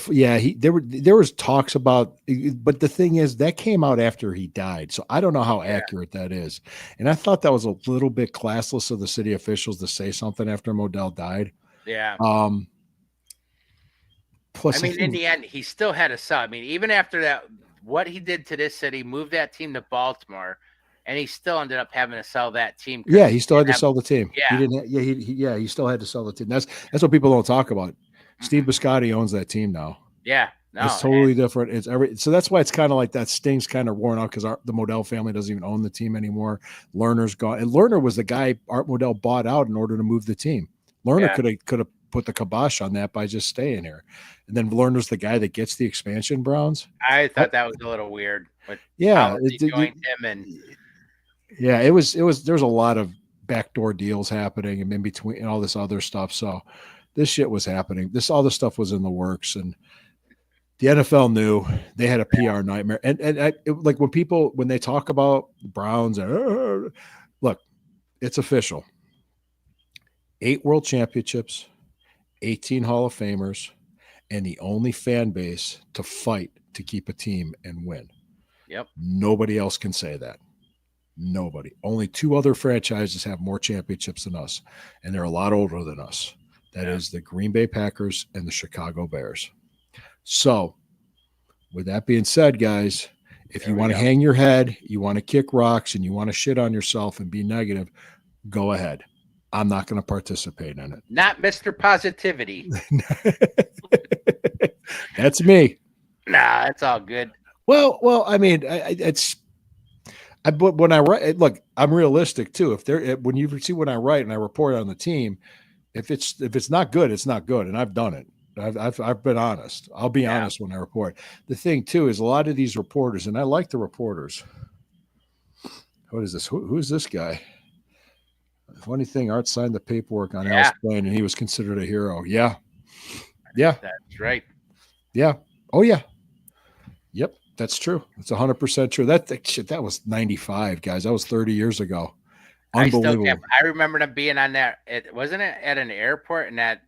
there was talks about, but the thing is that came out after he died, so I don't know how accurate that is. And I thought that was a little bit classless of the city officials to say something after Modell died. Yeah. Plus, in the end, he still had a sell. I mean, even after that, what he did to this city, moved that team to Baltimore, and he still ended up having to sell that team. Yeah, he still had to sell the team. Yeah, he didn't. He still had to sell the team. That's what people don't talk about. Mm-hmm. Steve Biscotti owns that team now. Yeah, no, it's totally different. So that's why it's kind of like that sting's kind of worn out because the Modell family doesn't even own the team anymore. Lerner's gone, and Lerner was the guy Art Modell bought out in order to move the team. Lerner could have put the kibosh on that by just staying here. And then Lerner's the guy that gets the expansion Browns. I thought that was a little weird. But yeah. It was there's a lot of backdoor deals happening and in between and all this other stuff. So this shit was happening. All this stuff was in the works, and the NFL knew. They had a PR nightmare. And like when they talk about the Browns, look, it's official. 8 world championships, 18 Hall of Famers, and the only fan base to fight to keep a team and win. Yep. Nobody else can say that. Nobody. Only 2 other franchises have more championships than us, and they're a lot older than us. That is the Green Bay Packers and the Chicago Bears. So, with that being said, guys, if you want to hang your head, you want to kick rocks, and you want to shit on yourself and be negative, go ahead. I'm not going to participate in it. Not Mr. Positivity. That's me. Nah, that's all good. Well, I mean, but when I write, look, I'm realistic too. When you see when I write and I report on the team, if it's not good, it's not good, and I've done it. I've been honest. I'll be honest when I report. The thing too is a lot of these reporters, and I like the reporters. What is this? Who is this guy? Funny thing, Art signed the paperwork on Al's plane, and he was considered a hero. Yeah. That's right. Yeah. Oh yeah. Yep, that's true. It's 100% true. That was 95, guys. That was 30 years ago. Unbelievable. I remember them being on that. It wasn't it at an airport and out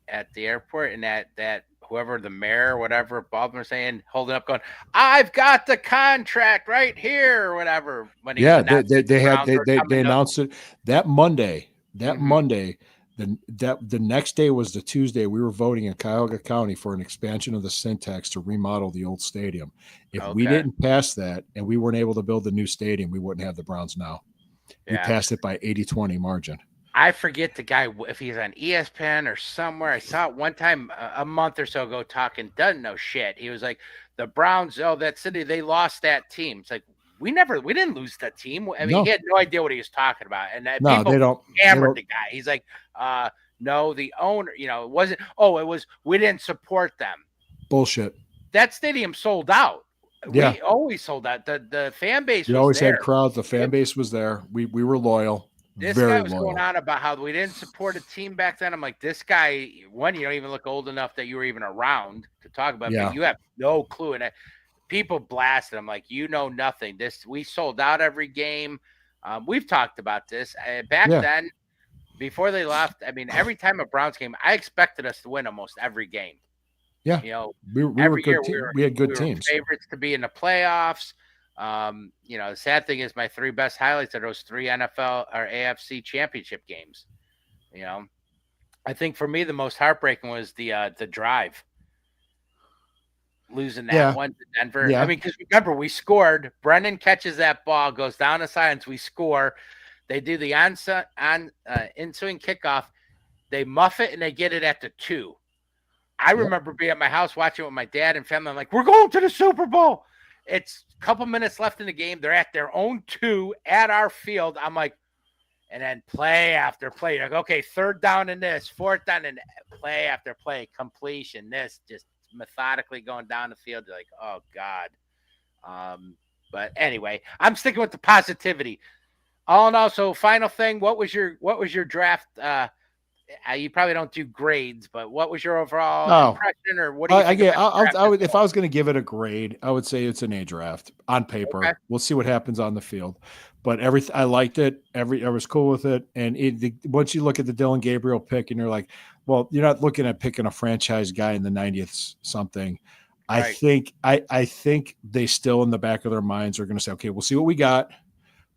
at the airport, and that whoever the mayor or whatever, Baldwin was saying, holding up, going, "I've got the contract right here," or whatever. When he they announced it that Monday. Monday. The next day was the Tuesday. We were voting in Cuyahoga County for an expansion of the syntax to remodel the old stadium. If we didn't pass that and we weren't able to build the new stadium, we wouldn't have the Browns now. We passed it by 80-20 margin. I forget the guy, if he's on ESPN or somewhere. I saw it one time a month or so ago talking, doesn't know shit. He was like, the Browns, that city, they lost that team. It's like, we didn't lose that team. I mean, No. he had no idea what he was talking about. And No, people they don't. hammered the guy. He's like, no, the owner, it wasn't, it was, we didn't support them. Bullshit. That stadium sold out. Yeah. We always sold out. The fan base We was always there. had crowds. The fan base was there. We were loyal. This very guy was loyal. going on about how we didn't support a team back then. I'm like, this guy, one, you don't even look old enough that you were even around to talk about, Yeah. but you have no clue. And people blasted him like, you know nothing. We sold out every game. We've talked about this back then. Before they left, I mean, every time a Browns game, I expected us to win almost every game. Yeah, we were good. We had good teams. Favorites to be in the playoffs. The sad thing is my three best highlights are those three NFL or AFC championship games. I think for me the most heartbreaking was the drive, losing that one to Denver. Yeah. I mean, because remember we scored. Brendan catches that ball, goes down the sidelines. We score. They do the in-swing kickoff. They muff it and they get it at the 2. I remember being at my house watching with my dad and family. I'm like, we're going to the Super Bowl. It's a couple minutes left in the game. They're at their own 2 at our field. I'm like, and then play after play. Like, okay, 3rd down in this, 4th down and play after play, completion. This just methodically going down the field. You're like, oh God. But anyway, I'm sticking with the positivity. All in all, so final thing, what was your draft? You probably don't do grades, but what was your overall impression, or what do you think? I would, if I was going to give it a grade, I would say it's an A draft on paper. Okay. We'll see what happens on the field, but I liked it. I was cool with it. And once you look at the Dillon Gabriel pick, and you're like, well, you're not looking at picking a franchise guy in the 90th something. Right. I think they still in the back of their minds are going to say, okay, we'll see what we got,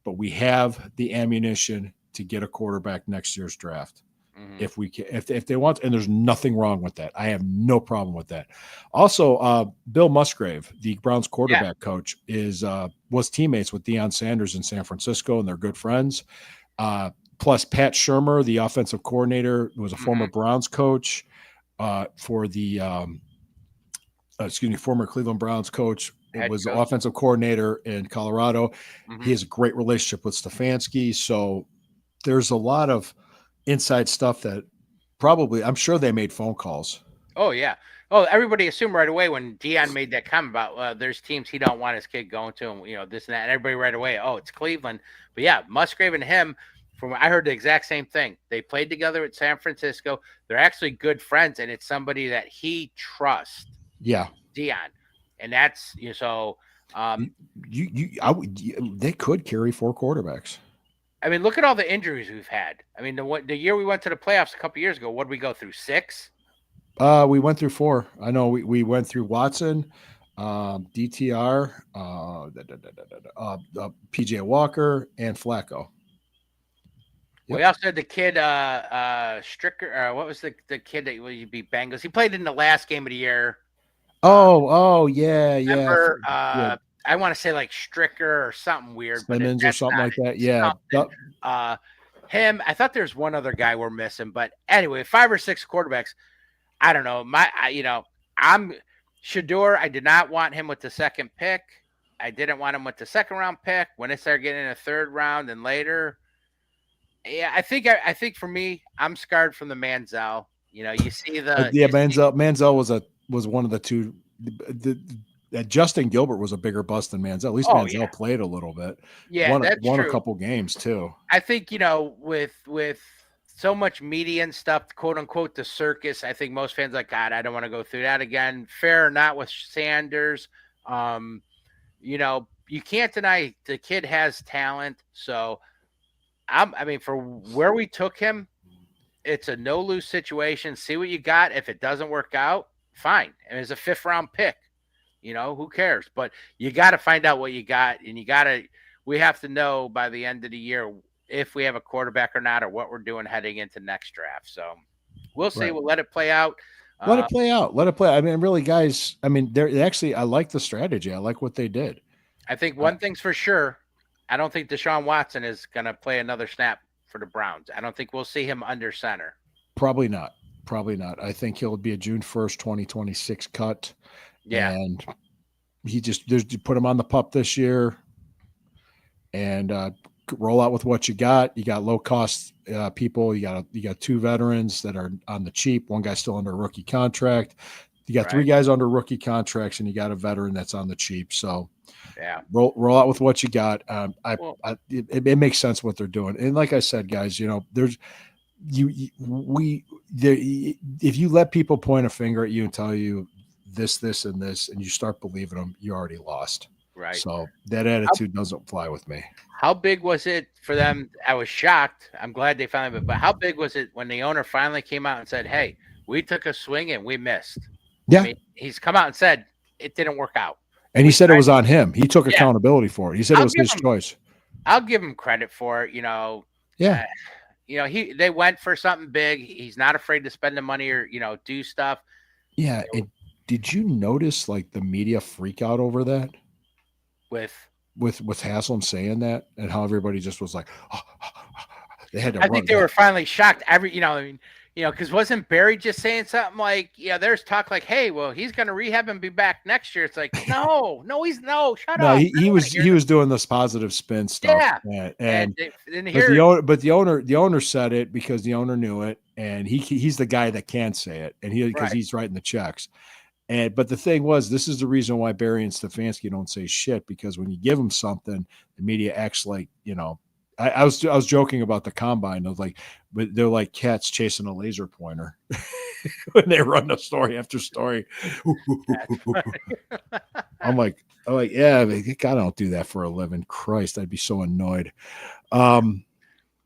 but we have the ammunition to get a quarterback next year's draft. Mm-hmm. If we can, if they want, and there's nothing wrong with that. I have no problem with that. Also, Bill Musgrave, the Browns quarterback coach, was teammates with Deion Sanders in San Francisco, and they're good friends. Plus, Pat Shurmur, the offensive coordinator, was a former Browns coach for the former Cleveland Browns coach. It was the offensive coordinator in Colorado. Mm-hmm. He has a great relationship with Stefanski. So there's a lot of inside stuff that probably, I'm sure they made phone calls. Oh, yeah. Oh, everybody assumed right away when Deion made that comment about there's teams he don't want his kid going to, and this and that, and everybody right away, oh, it's Cleveland. But yeah, Musgrave and him, I heard the exact same thing. They played together at San Francisco. They're actually good friends, and it's somebody that he trusts. Yeah. Deion. And that's so they could carry 4 quarterbacks. I mean, look at all the injuries we've had. I mean, the year we went to the playoffs a couple years ago, what did we go through? 6? We went through 4. I know we went through Watson, DTR, PJ Walker, and Flacco. Yep. We also had the kid Stricker. What was the kid that would be Bengals? He played in the last game of the year. Yeah. Remember, I want to say like Stricker or something weird. Simmons or something like that. Yeah. Him. I thought there's one other guy we're missing. But anyway, 5 or 6 quarterbacks. I don't know. I'm Shedeur. I did not want him with the 2nd pick. I didn't want him with the 2nd round pick. When it started getting in the 3rd round and later. Yeah, I think for me, I'm scarred from the Manziel. You see the Manziel was one of the 2. Justin Gilbert was a bigger bust than Manziel. At least Manziel played a little bit. Yeah, won a couple games too. I think with so much media and stuff, quote unquote, the circus. I think most fans are like, God, I don't want to go through that again. Fair or not with Sanders. You can't deny the kid has talent. So, for where we took him, it's a no lose situation. See what you got. If it doesn't work out, fine. And it's a 5th round pick. Who cares? But you got to find out what you got, and we have to know by the end of the year if we have a quarterback or not, or what we're doing heading into next draft. So we'll see. Right. We'll let it play out. Let it play out. I mean, really, guys, they're actually, I like the strategy. I like what they did. I think one thing's for sure. I don't think Deshaun Watson is going to play another snap for the Browns. I don't think we'll see him under center. Probably not. I think he'll be a June 1st, 2026 cut. Yeah. And he just put him on the pup this year. and roll out with what you got. You got low cost people. You got 2 veterans that are on the cheap. One guy's still under a rookie contract. You got 3 guys under rookie contracts, and you got a veteran that's on the cheap. So Yeah. roll out with what you got. It makes sense what they're doing. And like I said, guys, there's if you let people point a finger at you and tell you this, and this, and you start believing them, you already lost. Right. So that attitude doesn't fly with me. How big was it for them? I was shocked. I'm glad they finally, but how big was it when the owner finally came out and said, "Hey, we took a swing and we missed." Yeah. I mean, he's come out and said it didn't work out. And he said it was on him. He took accountability for it. He said it was his choice. I'll give him credit for it. Yeah. They went for something big. He's not afraid to spend the money or, do stuff. Yeah. And did you notice like the media freak out over that? With Haslam saying that, and how everybody just was like, they had to I think they were finally shocked. Because wasn't Barry just saying something like, there's talk like, hey, well, he's going to rehab and be back next year. It's like, no, shut up. He was doing this positive spin stuff. Yeah. But the owner said it because the owner knew it, and he's the guy that can say it, and because he's writing the checks. But the thing was, this is the reason why Barry and Stefanski don't say shit, because when you give them something, the media acts like, I was joking about the combine. I was like, but they're like cats chasing a laser pointer when they run the story after story. I'm like, yeah, God, I don't do that for a living. Christ, I'd be so annoyed.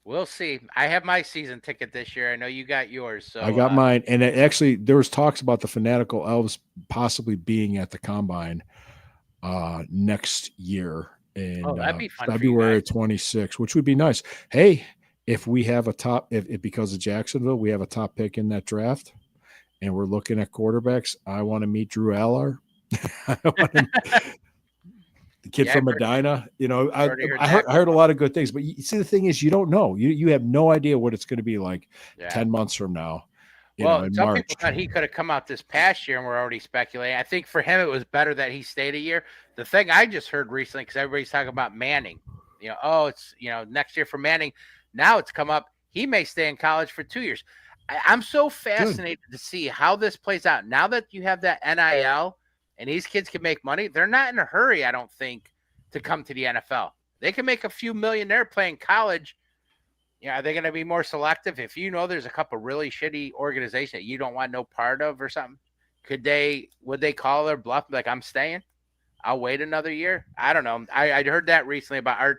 We'll see. I have my season ticket this year. I know you got yours. So I got mine. And actually, there was talks about the Fanatical Elves possibly being at the combine next year in that'd be fun February 26th, which would be nice. Hey, if we have a top, if because of Jacksonville, we have a top pick in that draft, and we're looking at quarterbacks, I want to meet Drew Aller. The kid from Medina, I heard a lot of good things, but you see, the thing is, you don't know. You have no idea what it's going to be like 10 months from now. Some people thought he could have come out this past year, and we're already speculating. I think for him, it was better that he stayed a year. The thing I just heard recently, because everybody's talking about Manning, it's next year for Manning. Now it's come up. He may stay in college for 2 years. I'm so fascinated to see how this plays out. Now that you have that NIL and these kids can make money, they're not in a hurry, I don't think, to come to the NFL. They can make a few million there playing college. Are they going to be more selective? If there's a couple really shitty organizations that you don't want no part of or something, would they call their bluff like, I'm staying? I'll wait another year. I don't know. I heard that recently about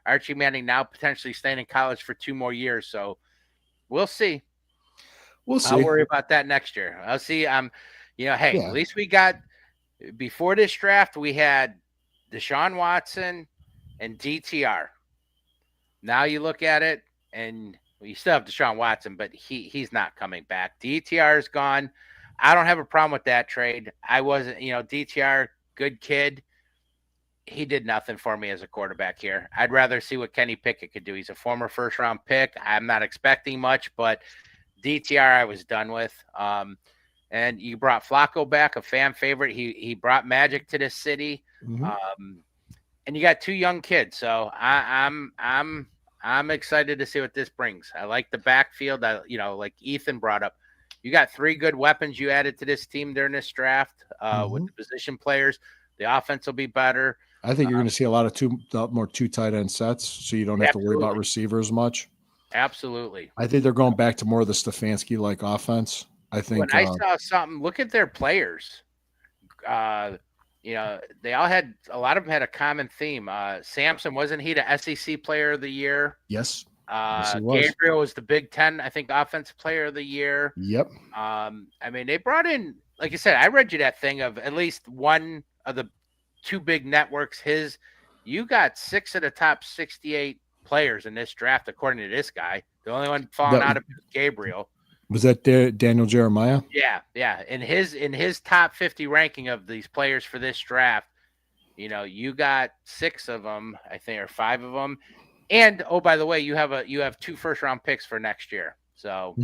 Archie Manning now potentially staying in college for 2 more years. So we'll see. I'll worry about that next year. I'll see. Hey, at least we got, before this draft, we had Deshaun Watson and DTR. Now you look at it, and you still have Deshaun Watson, but he's not coming back. DTR is gone. I don't have a problem with that trade. I wasn't, DTR, good kid. He did nothing for me as a quarterback here. I'd rather see what Kenny Pickett could do. He's a former first-round pick. I'm not expecting much, but DTR I was done with. And you brought Flacco back, a fan favorite. He brought magic to this city. Mm-hmm. And you got 2 young kids. So I'm excited to see what this brings. I like the backfield. Like Ethan brought up, you got 3 good weapons you added to this team during this draft with the position players. The offense will be better. I think you're going to see a lot of more 2 tight end sets, so you don't have to worry about receivers much. Absolutely. I think they're going back to more of the Stefanski-like offense. I think when I saw something, look at their players. They all had, a lot of them had a common theme. Sampson, wasn't he the SEC player of the year? Yes. Yes, he was. Gabriel was the Big Ten, I think, offensive player of the year. Yep. They brought in, like I said, I read you that thing of at least one of the 2 big networks. You got 6 of the top 68 players in this draft, according to this guy. The only one falling out of it was Gabriel. Was that Daniel Jeremiah? Yeah. In his top 50 ranking of these players for this draft, you got 6 of them, I think, or 5 of them. And by the way, you have 2 first-round picks for next year. So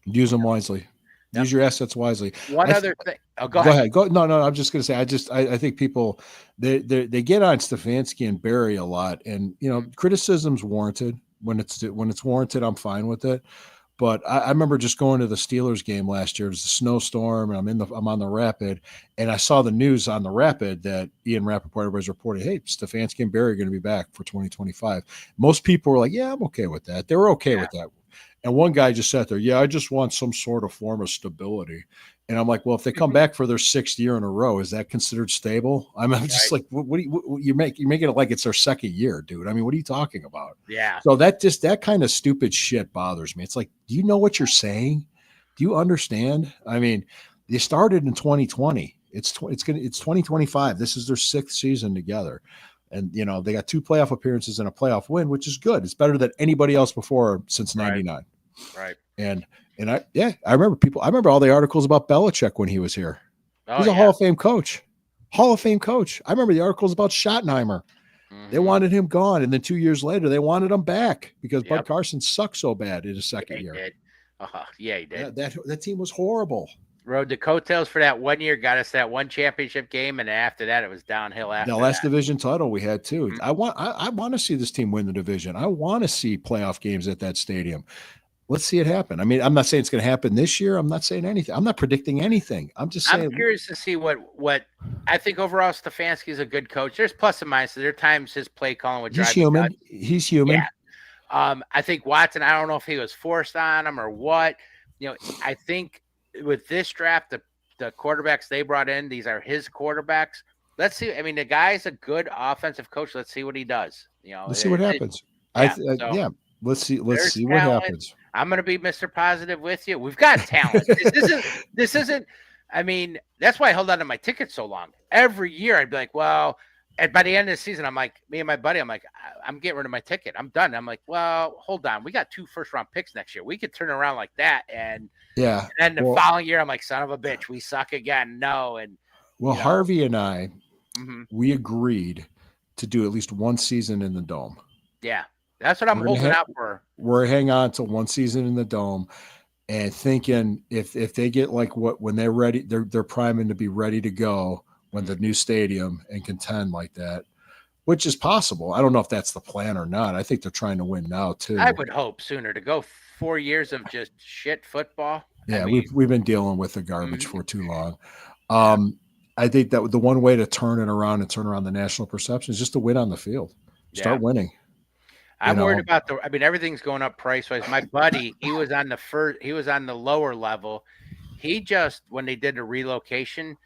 use them wisely. Use your assets wisely. One I other thing. Oh, Go ahead. Go. No, I'm just going to say, I think people, they get on Stefanski and Barry a lot, and criticism's warranted when it's warranted. I'm fine with it. But I remember just going to the Steelers game last year. It was a snowstorm, and I'm on the Rapid, and I saw the news on the Rapid that Ian Rappaport was reporting, hey, Stefanski and Barry are going to be back for 2025. Most people were like, yeah, I'm okay with that. They were okay with that. And one guy just sat there, yeah, I just want some sort of form of stability. And I'm like, well, if they come back for their 6th year in a row, is that considered stable? I'm just like, what do you're making it like it's their 2nd year, dude. I mean, what are you talking about? Yeah. So that kind of stupid shit bothers me. It's like, do you know what you're saying? Do you understand? I mean, they started in 2020. It's 2025. This is their 6th season together. And, they got 2 playoff appearances and a playoff win, which is good. It's better than anybody else before since 99. Right. And I remember all the articles about Belichick when he was here. He's a Hall of Fame coach. I remember the articles about Schottenheimer. Mm-hmm. They wanted him gone. And then 2 years later, they wanted him back because Bud Carson sucked so bad in his 2nd year. Did. Yeah, he did. Yeah, that team was horrible. Rode the coattails for that 1 year, got us that 1 championship game, and after that, it was downhill. After the last division title we had too. Mm-hmm. I want to see this team win the division. I want to see playoff games at that stadium. Let's see it happen. I mean, I'm not saying it's going to happen this year. I'm not saying anything. I'm not predicting anything. I'm just saying. I'm curious to see what I think overall. Stefanski is a good coach. There's plus and minuses. There are times his play calling would drive me nuts. He's human. Yeah. I think Watson. I don't know if he was forced on him or what. I think with this draft, the quarterbacks they brought in, these are his quarterbacks. Let's see. I mean, the guy's a good offensive coach. Let's see what he does. Let's see what happens. Let's see what happens. I'm going to be Mr. Positive with you. We've got talent. This isn't, I mean, that's why I held on to my ticket so long. Every year I'd be like, well, and by the end of the season, I'm like, me and my buddy, I'm like, I'm getting rid of my ticket. I'm done. I'm like, well, hold on. We got 2 first-round picks next year. We could turn around like that. And then the following year, I'm like, son of a bitch, we suck again. No. And Harvey and I, we agreed to do at least 1 season in the Dome. Yeah. That's what I'm holding out for. We're hanging on to 1 season in the Dome and thinking if they get like when they're ready, they're priming to be ready to go when the new stadium and contend like that, which is possible. I don't know if that's the plan or not. I think they're trying to win now too. I would hope sooner to go 4 years of just shit football. Yeah, we've been dealing with the garbage for too long. I think that the one way to turn it around and turn around the national perception is just to win on the field. Start winning. I'm worried about everything's going up price wise. My buddy, he was on the lower level. He just, when they did the relocation,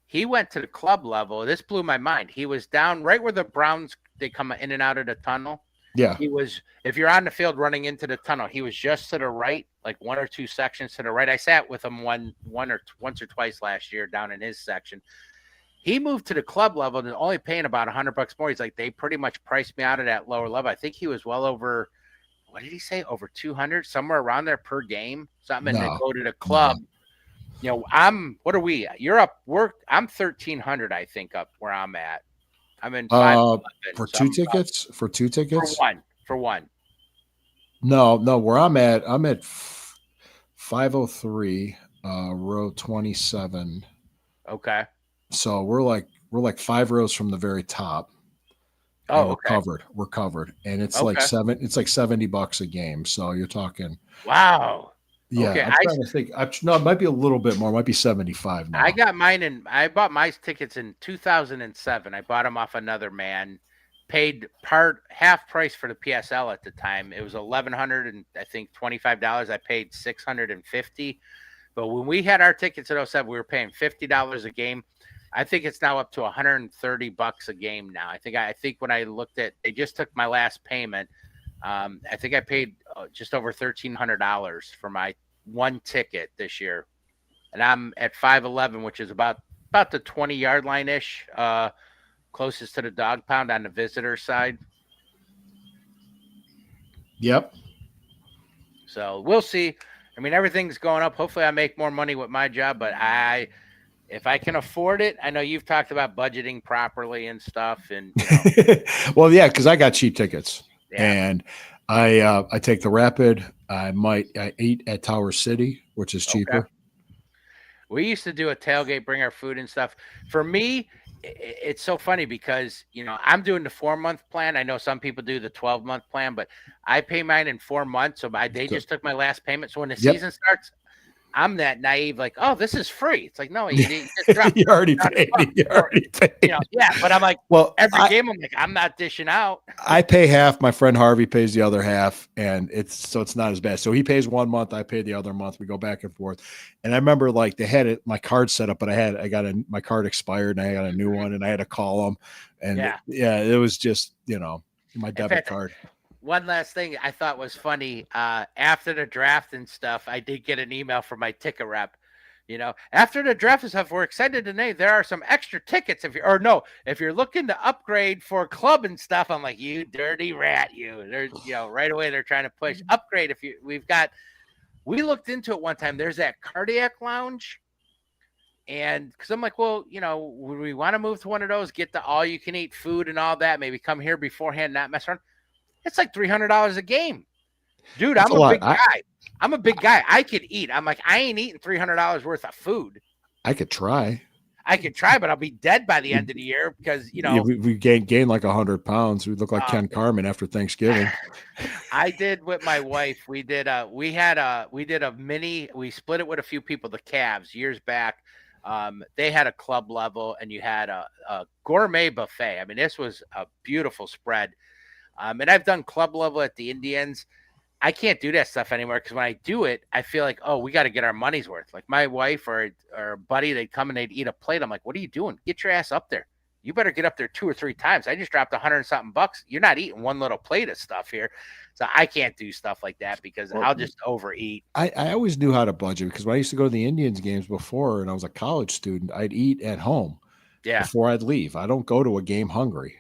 he went to the club level. This blew my mind. He was down right where the Browns, they come in and out of the tunnel. Yeah. He was, if you're on the field running into the tunnel, he was just to the right, like 1 or 2 sections to the right. I sat with him once or twice last year down in his section. He moved to the club level and only paying about $100 more. He's like, they pretty much priced me out of that lower level. I think he was well over, what did he say? Over 200, somewhere around there per game, something. And they go to the club. What are we? You're up. I'm 1,300, I think, up where I'm at. I'm in 511. For 2 tickets? For 2 tickets? For one. No, where I'm at 503, row 27. Okay. So we're like 5 rows from the very top. Oh, okay. We're covered. And it's like $70 a game. So you're talking. Wow. Yeah. Okay. I'm trying to think. It might be a little bit more. It might be 75 now. I got mine I bought my tickets in 2007. I bought them off another man. Paid half price for the PSL at the time. It was $1,100 and I think $25. I paid $650. But when we had our tickets at 07, we were paying $50 a game. I think it's now up to $130 a game now. I think when I looked at, they just took my last payment. I think I paid just over $1,300 for my 1 ticket this year, and I'm at 511, which is about the 20-yard line ish, closest to the dog pound on the visitor side. Yep. So we'll see. I mean, everything's going up. Hopefully, I make more money with my job, but if I can afford it, I know you've talked about budgeting properly and stuff. And well, yeah, because I got cheap tickets, and I take the Rapid. I eat at Tower City, which is cheaper. We used to do a tailgate, bring our food and stuff. For me, it's so funny because I'm doing the 4-month plan. I know some people do the 12-month plan, but I pay mine in 4 months. So they just took my last payment. So when the season starts, I'm that naive, like, oh, this is free. It's like, no, you just dropped. You already paid. You already paid. Yeah, but I'm like, well, every game, I'm like, I'm not dishing out. I pay half. My friend Harvey pays the other half, and it's not as bad. So he pays 1 month, I pay the other month. We go back and forth. And I remember like they had my card set up, but my card expired, and I got a new one, and I had to call them. And it was just my debit card. One last thing I thought was funny. After the draft and stuff, I did get an email from my ticket rep. After the draft and stuff, we're excited today. There are some extra tickets if you're looking to upgrade for club and stuff. I'm like, you dirty rat, you. They're right away they're trying to push upgrade. We looked into it one time. There's that cardiac lounge. And because I'm like, well, would we want to move to one of those, get the all you can eat food and all that, maybe come here beforehand, not mess around. It's like $300 a game. Dude, I'm a big guy. I'm a big guy. I could eat. I'm like, I ain't eating $300 worth of food. I could try, but I'll be dead by the end of the year because, we gained like 100 pounds. We look like Ken Carmen after Thanksgiving. I did with my wife. We split it with a few people, the Cavs, years back. They had a club level and you had a gourmet buffet. I mean, this was a beautiful spread. And I've done club level at the Indians. I can't do that stuff anymore because when I do it, I feel like, oh, we got to get our money's worth. Like my wife or a buddy, they'd come and they'd eat a plate. I'm like, what are you doing? Get your ass up there. You better get up there 2 or 3 times. I just dropped $100-something bucks. You're not eating one little plate of stuff here. So I can't do stuff like that because I'll just overeat. I always knew how to budget because when I used to go to the Indians games before and I was a college student, I'd eat at home before I'd leave. I don't go to a game hungry.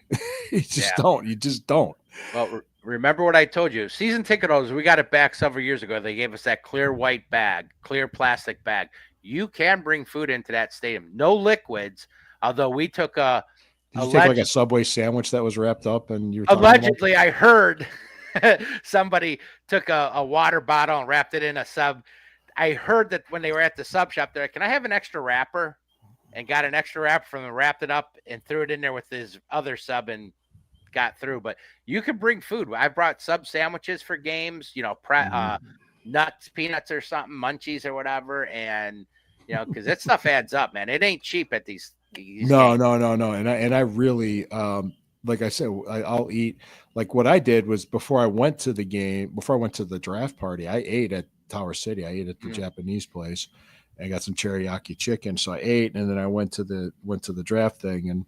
You just don't. Well, remember what I told you. Season ticket holders, we got it back several years ago. They gave us that clear white bag, clear plastic bag. You can bring food into that stadium. No liquids, although we took Did you take like a Subway sandwich that was wrapped up and you were allegedly I heard somebody took a water bottle and wrapped it in a sub. I heard that when they were at the sub shop, they're like, can I have an extra wrapper? And got an extra wrapper from them, wrapped it up and threw it in there with his other sub and got through. But you could bring food. I brought sub sandwiches for games, nuts, peanuts or something, munchies or whatever. And, because that stuff adds up, man. It ain't cheap at these No. And I really, like I said, I'll eat. Like what I did was before I went to the draft party, I ate at Tower City. I ate at the Japanese place. I got some teriyaki chicken, so I ate, and then I went to the draft thing and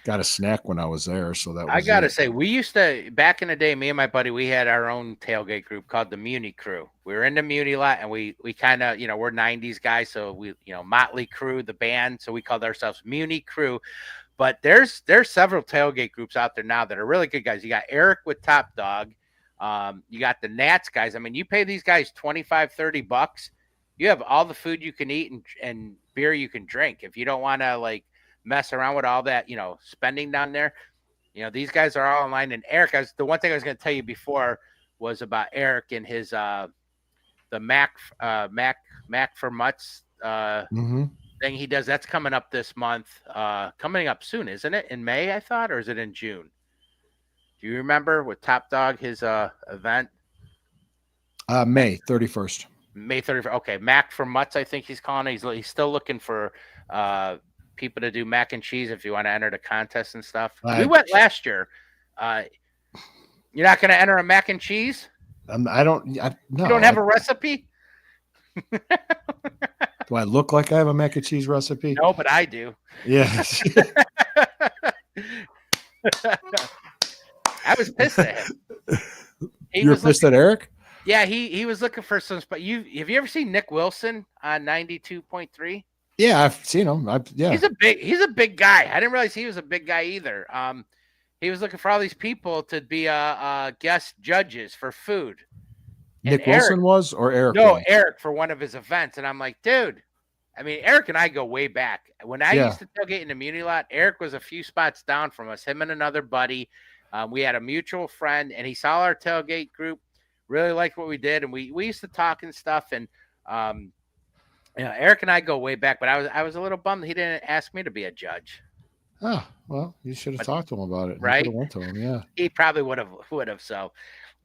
got a snack when I was there. So that was I gotta say, we used to back in the day. Me and my buddy, we had our own tailgate group called the Muni Crew. We were in the Muni lot, and we kind of we're '90s guys, so we Motley Crue, the band, so we called ourselves Muni Crew. But there's several tailgate groups out there now that are really good guys. You got Eric with Top Dog. You got the Nats guys. I mean, you pay these guys $25-$30. You have all the food you can eat and beer you can drink. If you don't want to like mess around with all that, spending down there, these guys are all online. And Eric, the one thing I was going to tell you before was about Eric and his, the Mac for Mutts thing he does. That's coming up this month, coming up soon, isn't it? In May, I thought, or is it in June? Do you remember with Top Dog, his event? May 31st. May 31st. Okay, Mac for Mutts, I think he's calling it. He's still looking for people to do mac and cheese if you want to enter the contest and stuff. We went last year. You're not going to enter a mac and cheese? No. You don't have a recipe? Do I look like I have a mac and cheese recipe? No, but I do. Yes. I was pissed at him. You were pissed at Eric? Yeah, he was looking for some. But have you ever seen Nick Wilson on 92.3? Yeah, I've seen him. He's a big guy. I didn't realize he was a big guy either. He was looking for all these people to be guest judges for food. And Nick Wilson was, or Eric? No, Eric for one of his events. And I'm like, dude. I mean, Eric and I go way back. When I used to tailgate in the Muni lot, Eric was a few spots down from us. Him and another buddy. We had a mutual friend, and he saw our tailgate group. Really liked what we did, and we used to talk and stuff. And Eric and I go way back, but I was a little bummed he didn't ask me to be a judge. Ah, well, you should have But talked to him about it. You right, could have went to him. Yeah. he probably would have. So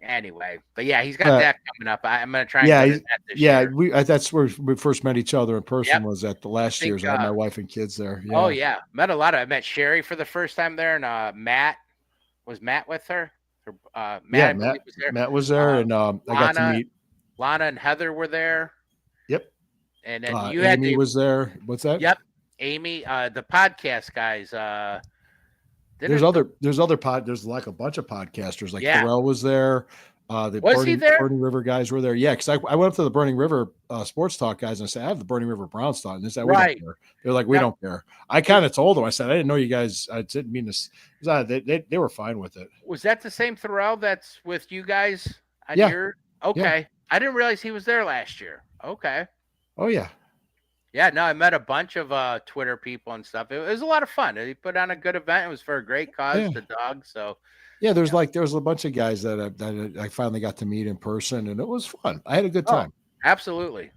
anyway, but yeah, he's got Uh, that coming up. I'm gonna try and yeah, go to that this yeah. year. That's where we first met each other in person. Yep. Was at the I last think. year's. I had my wife and kids there. Oh Yeah. yeah, I met Sherry for the first time there, and Matt was Matt with her. Matt, Yeah, I believe, was there. Matt was there, and I got to meet. Lana and Heather were there. Yep. And then you had Amy was there. What's that? Yep. Amy, the podcast guys. There's like a bunch of podcasters. Like Pharrell was there. The was he there? Burning River guys were there. Yeah, because I went up to the Burning River Sports Talk guys and I said, I have the Burning River Browns talk. And they said, we don't care. They're like, we don't care. I kind of told them, I said, I didn't know you guys. I didn't mean this. They were fine with it. Was that the same Pharrell that's with you guys? Okay. Yeah. I didn't realize he was there last year. Okay. Oh, yeah. Yeah, no, I met a bunch of Twitter people and stuff. It was a lot of fun. He put on a good event. It was for a great cause, the dog. So yeah, there was a bunch of guys that I finally got to meet in person, and it was fun. I had a good time. Absolutely.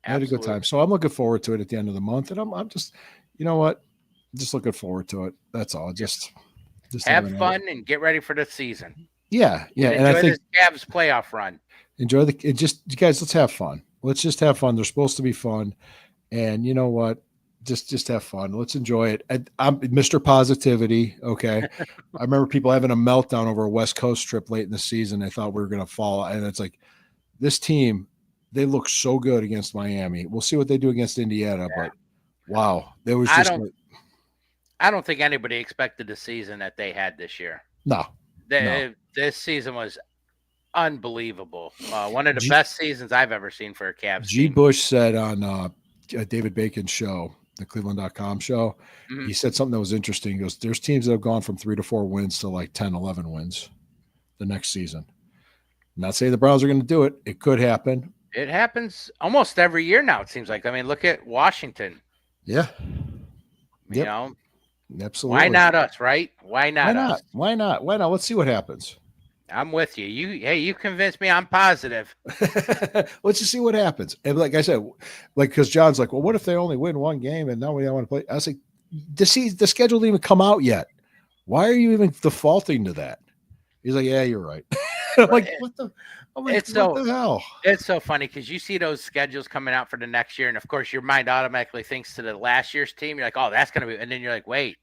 I had a good time. So I'm looking forward to it at the end of the month, and I'm just, you know what, just looking forward to it. That's all. Just have fun and get ready for the season. Yeah, and I think this Cavs playoff run. You guys, let's have fun. Let's just have fun. They're supposed to be fun. And you know what? Just have fun. Let's enjoy it. I'm Mr. Positivity. Okay. I remember people having a meltdown over a West Coast trip late in the season. They thought we were going to fall. And it's like, this team, they look so good against Miami. We'll see what they do against Indiana. Yeah. But wow, there was just. I don't think anybody expected the season that they had this year. No. This season was unbelievable. One of the best seasons I've ever seen for a Cavs team. Bush said on David Bacon's show, the Cleveland.com show, he said something that was interesting. He goes, there's teams that have gone from 3 to 4 wins to like 10, 11 wins the next season. I'm not saying the Browns are going to do it. It could happen. It happens almost every year now, it seems like. I mean, look at Washington. Yeah. You know? Absolutely. Why not us, right? Why not us? Why not? Let's see what happens. I'm with you. You convinced me. I'm positive. Let's just see what happens. And like I said, because John's like, well, what if they only win one game and now we don't want to play? I was like, the schedule didn't even come out yet. Why are you even defaulting to that? He's like, yeah, you're right. I'm like, what the hell? It's so funny because you see those schedules coming out for the next year, and of course your mind automatically thinks to the last year's team. You're like, oh, that's gonna be, and then you're like, wait,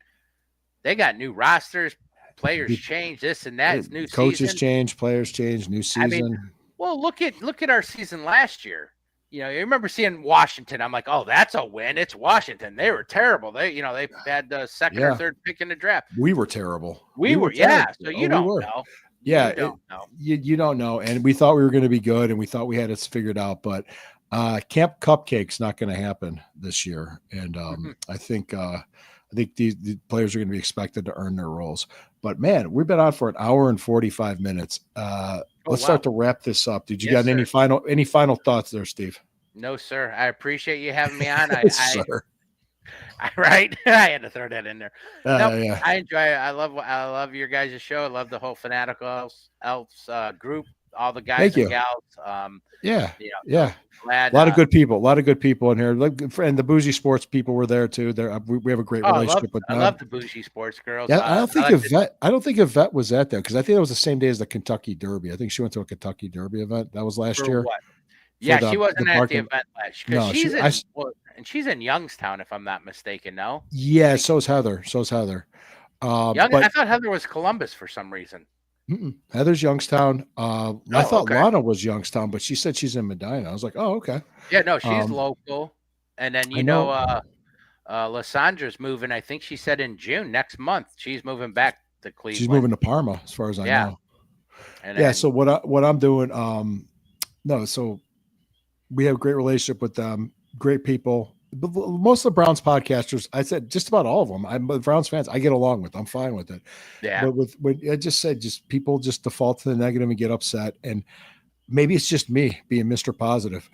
they got new rosters. Players change, this and that. It's new coaches season. Change, players change, new season. I mean, well, look at our season last year. You know, you remember seeing Washington. I'm like, oh, that's a win. It's Washington. They were terrible. They had the second or third pick in the draft. We were terrible. We were terrible. So you don't know. Yeah, you don't know. And we thought we were going to be good, and we thought we had it figured out. But Camp Cupcake's not going to happen this year, and I think the players are going to be expected to earn their roles. But man, we've been on for an hour and 45 minutes. Let's start to wrap this up. Did you got any final thoughts there, Steve? No, sir. I appreciate you having me on. Sir. Right. I had to throw that in there. Yeah. I enjoy it. I love your guys' show. I love the whole Fanatical Elves group, all the guys and gals. Yeah. Glad, a lot of good people in here. And the Bougie Sports people were there too. We have a great relationship with them. I love the Bougie Sports girls. Yeah, I don't think Yvette was at that because I think it was the same day as the Kentucky Derby. I think she went to a Kentucky Derby event. That was last year. What? Yeah, she wasn't at the event last year. No, she's in Youngstown, if I'm not mistaken. No. Yeah, so is Heather. I thought Heather was Columbus for some reason. Heather's Youngstown. I thought Lana was Youngstown, but she said she's in Medina. I was like, oh, okay. Yeah, no, she's local. And then Lysandra's moving. I think she said in June next month. She's moving back to Cleveland. She's moving to Parma, as far as I know. And so what I'm doing, so we have a great relationship with them, great people. Most of the Browns podcasters, I said just about all of them. I'm Browns fans. I get along with. I'm fine with it. Yeah. But when I just said, just people just default to the negative and get upset, and maybe it's just me being Mr. Positive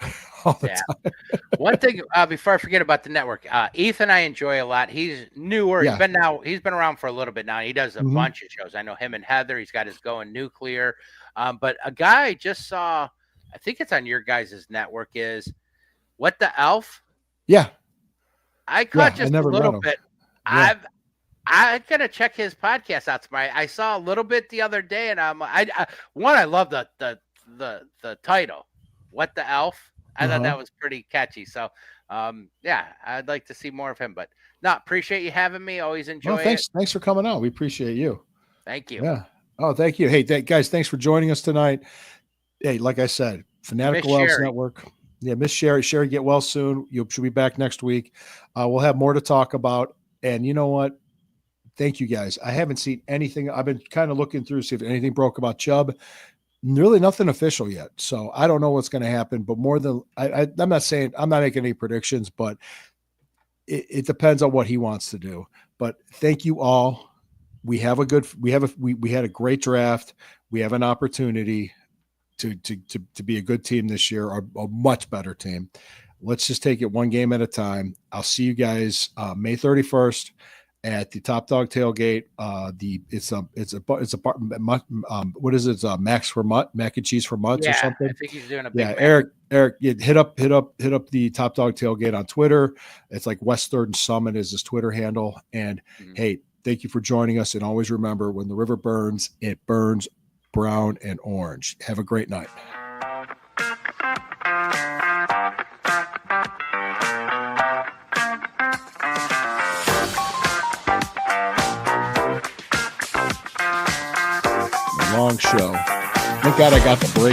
all the time. One thing before I forget about the network, Ethan, I enjoy a lot. He's newer. Yeah. He's been around for a little bit now. He does a bunch of shows. I know him and Heather. He's got his Going Nuclear. But a guy I just saw, I think it's on your guys' network, is What the Elf. Yeah. I caught I just a never met little him. bit. Yeah. I gotta check his podcast out tomorrow. I saw a little bit the other day, and I love the title, "What the Elf." I thought that was pretty catchy. So, yeah, I'd like to see more of him. But no, appreciate you having me. Always enjoy it. Thanks for coming out. We appreciate you. Thank you. Yeah. Oh, thank you. Hey, guys, thanks for joining us tonight. Hey, like I said, Fanatical Elves Network. Yeah, Miss Sherry. Sherry, get well soon. She'll be back next week. We'll have more to talk about. And you know what? Thank you guys. I haven't seen anything. I've been kind of looking through, see if anything broke about Chubb. Really nothing official yet. So I don't know what's going to happen, but more than I'm not saying, I'm not making any predictions, but it depends on what he wants to do. But thank you all. We had a great draft. We have an opportunity to be a good team this year, or a much better team. Let's just take it one game at a time. I'll see you guys May 31st at the Top Dog Tailgate. What is it? Max for Mutt, mac and cheese for Mutts, or something. I think he's doing a big Eric, hit up the Top Dog Tailgate on Twitter. It's like West Third and Summit is his Twitter handle. And hey, thank you for joining us. And always remember, when the river burns, it burns brown and orange. Have a great night. Long show. Thank God I got the break.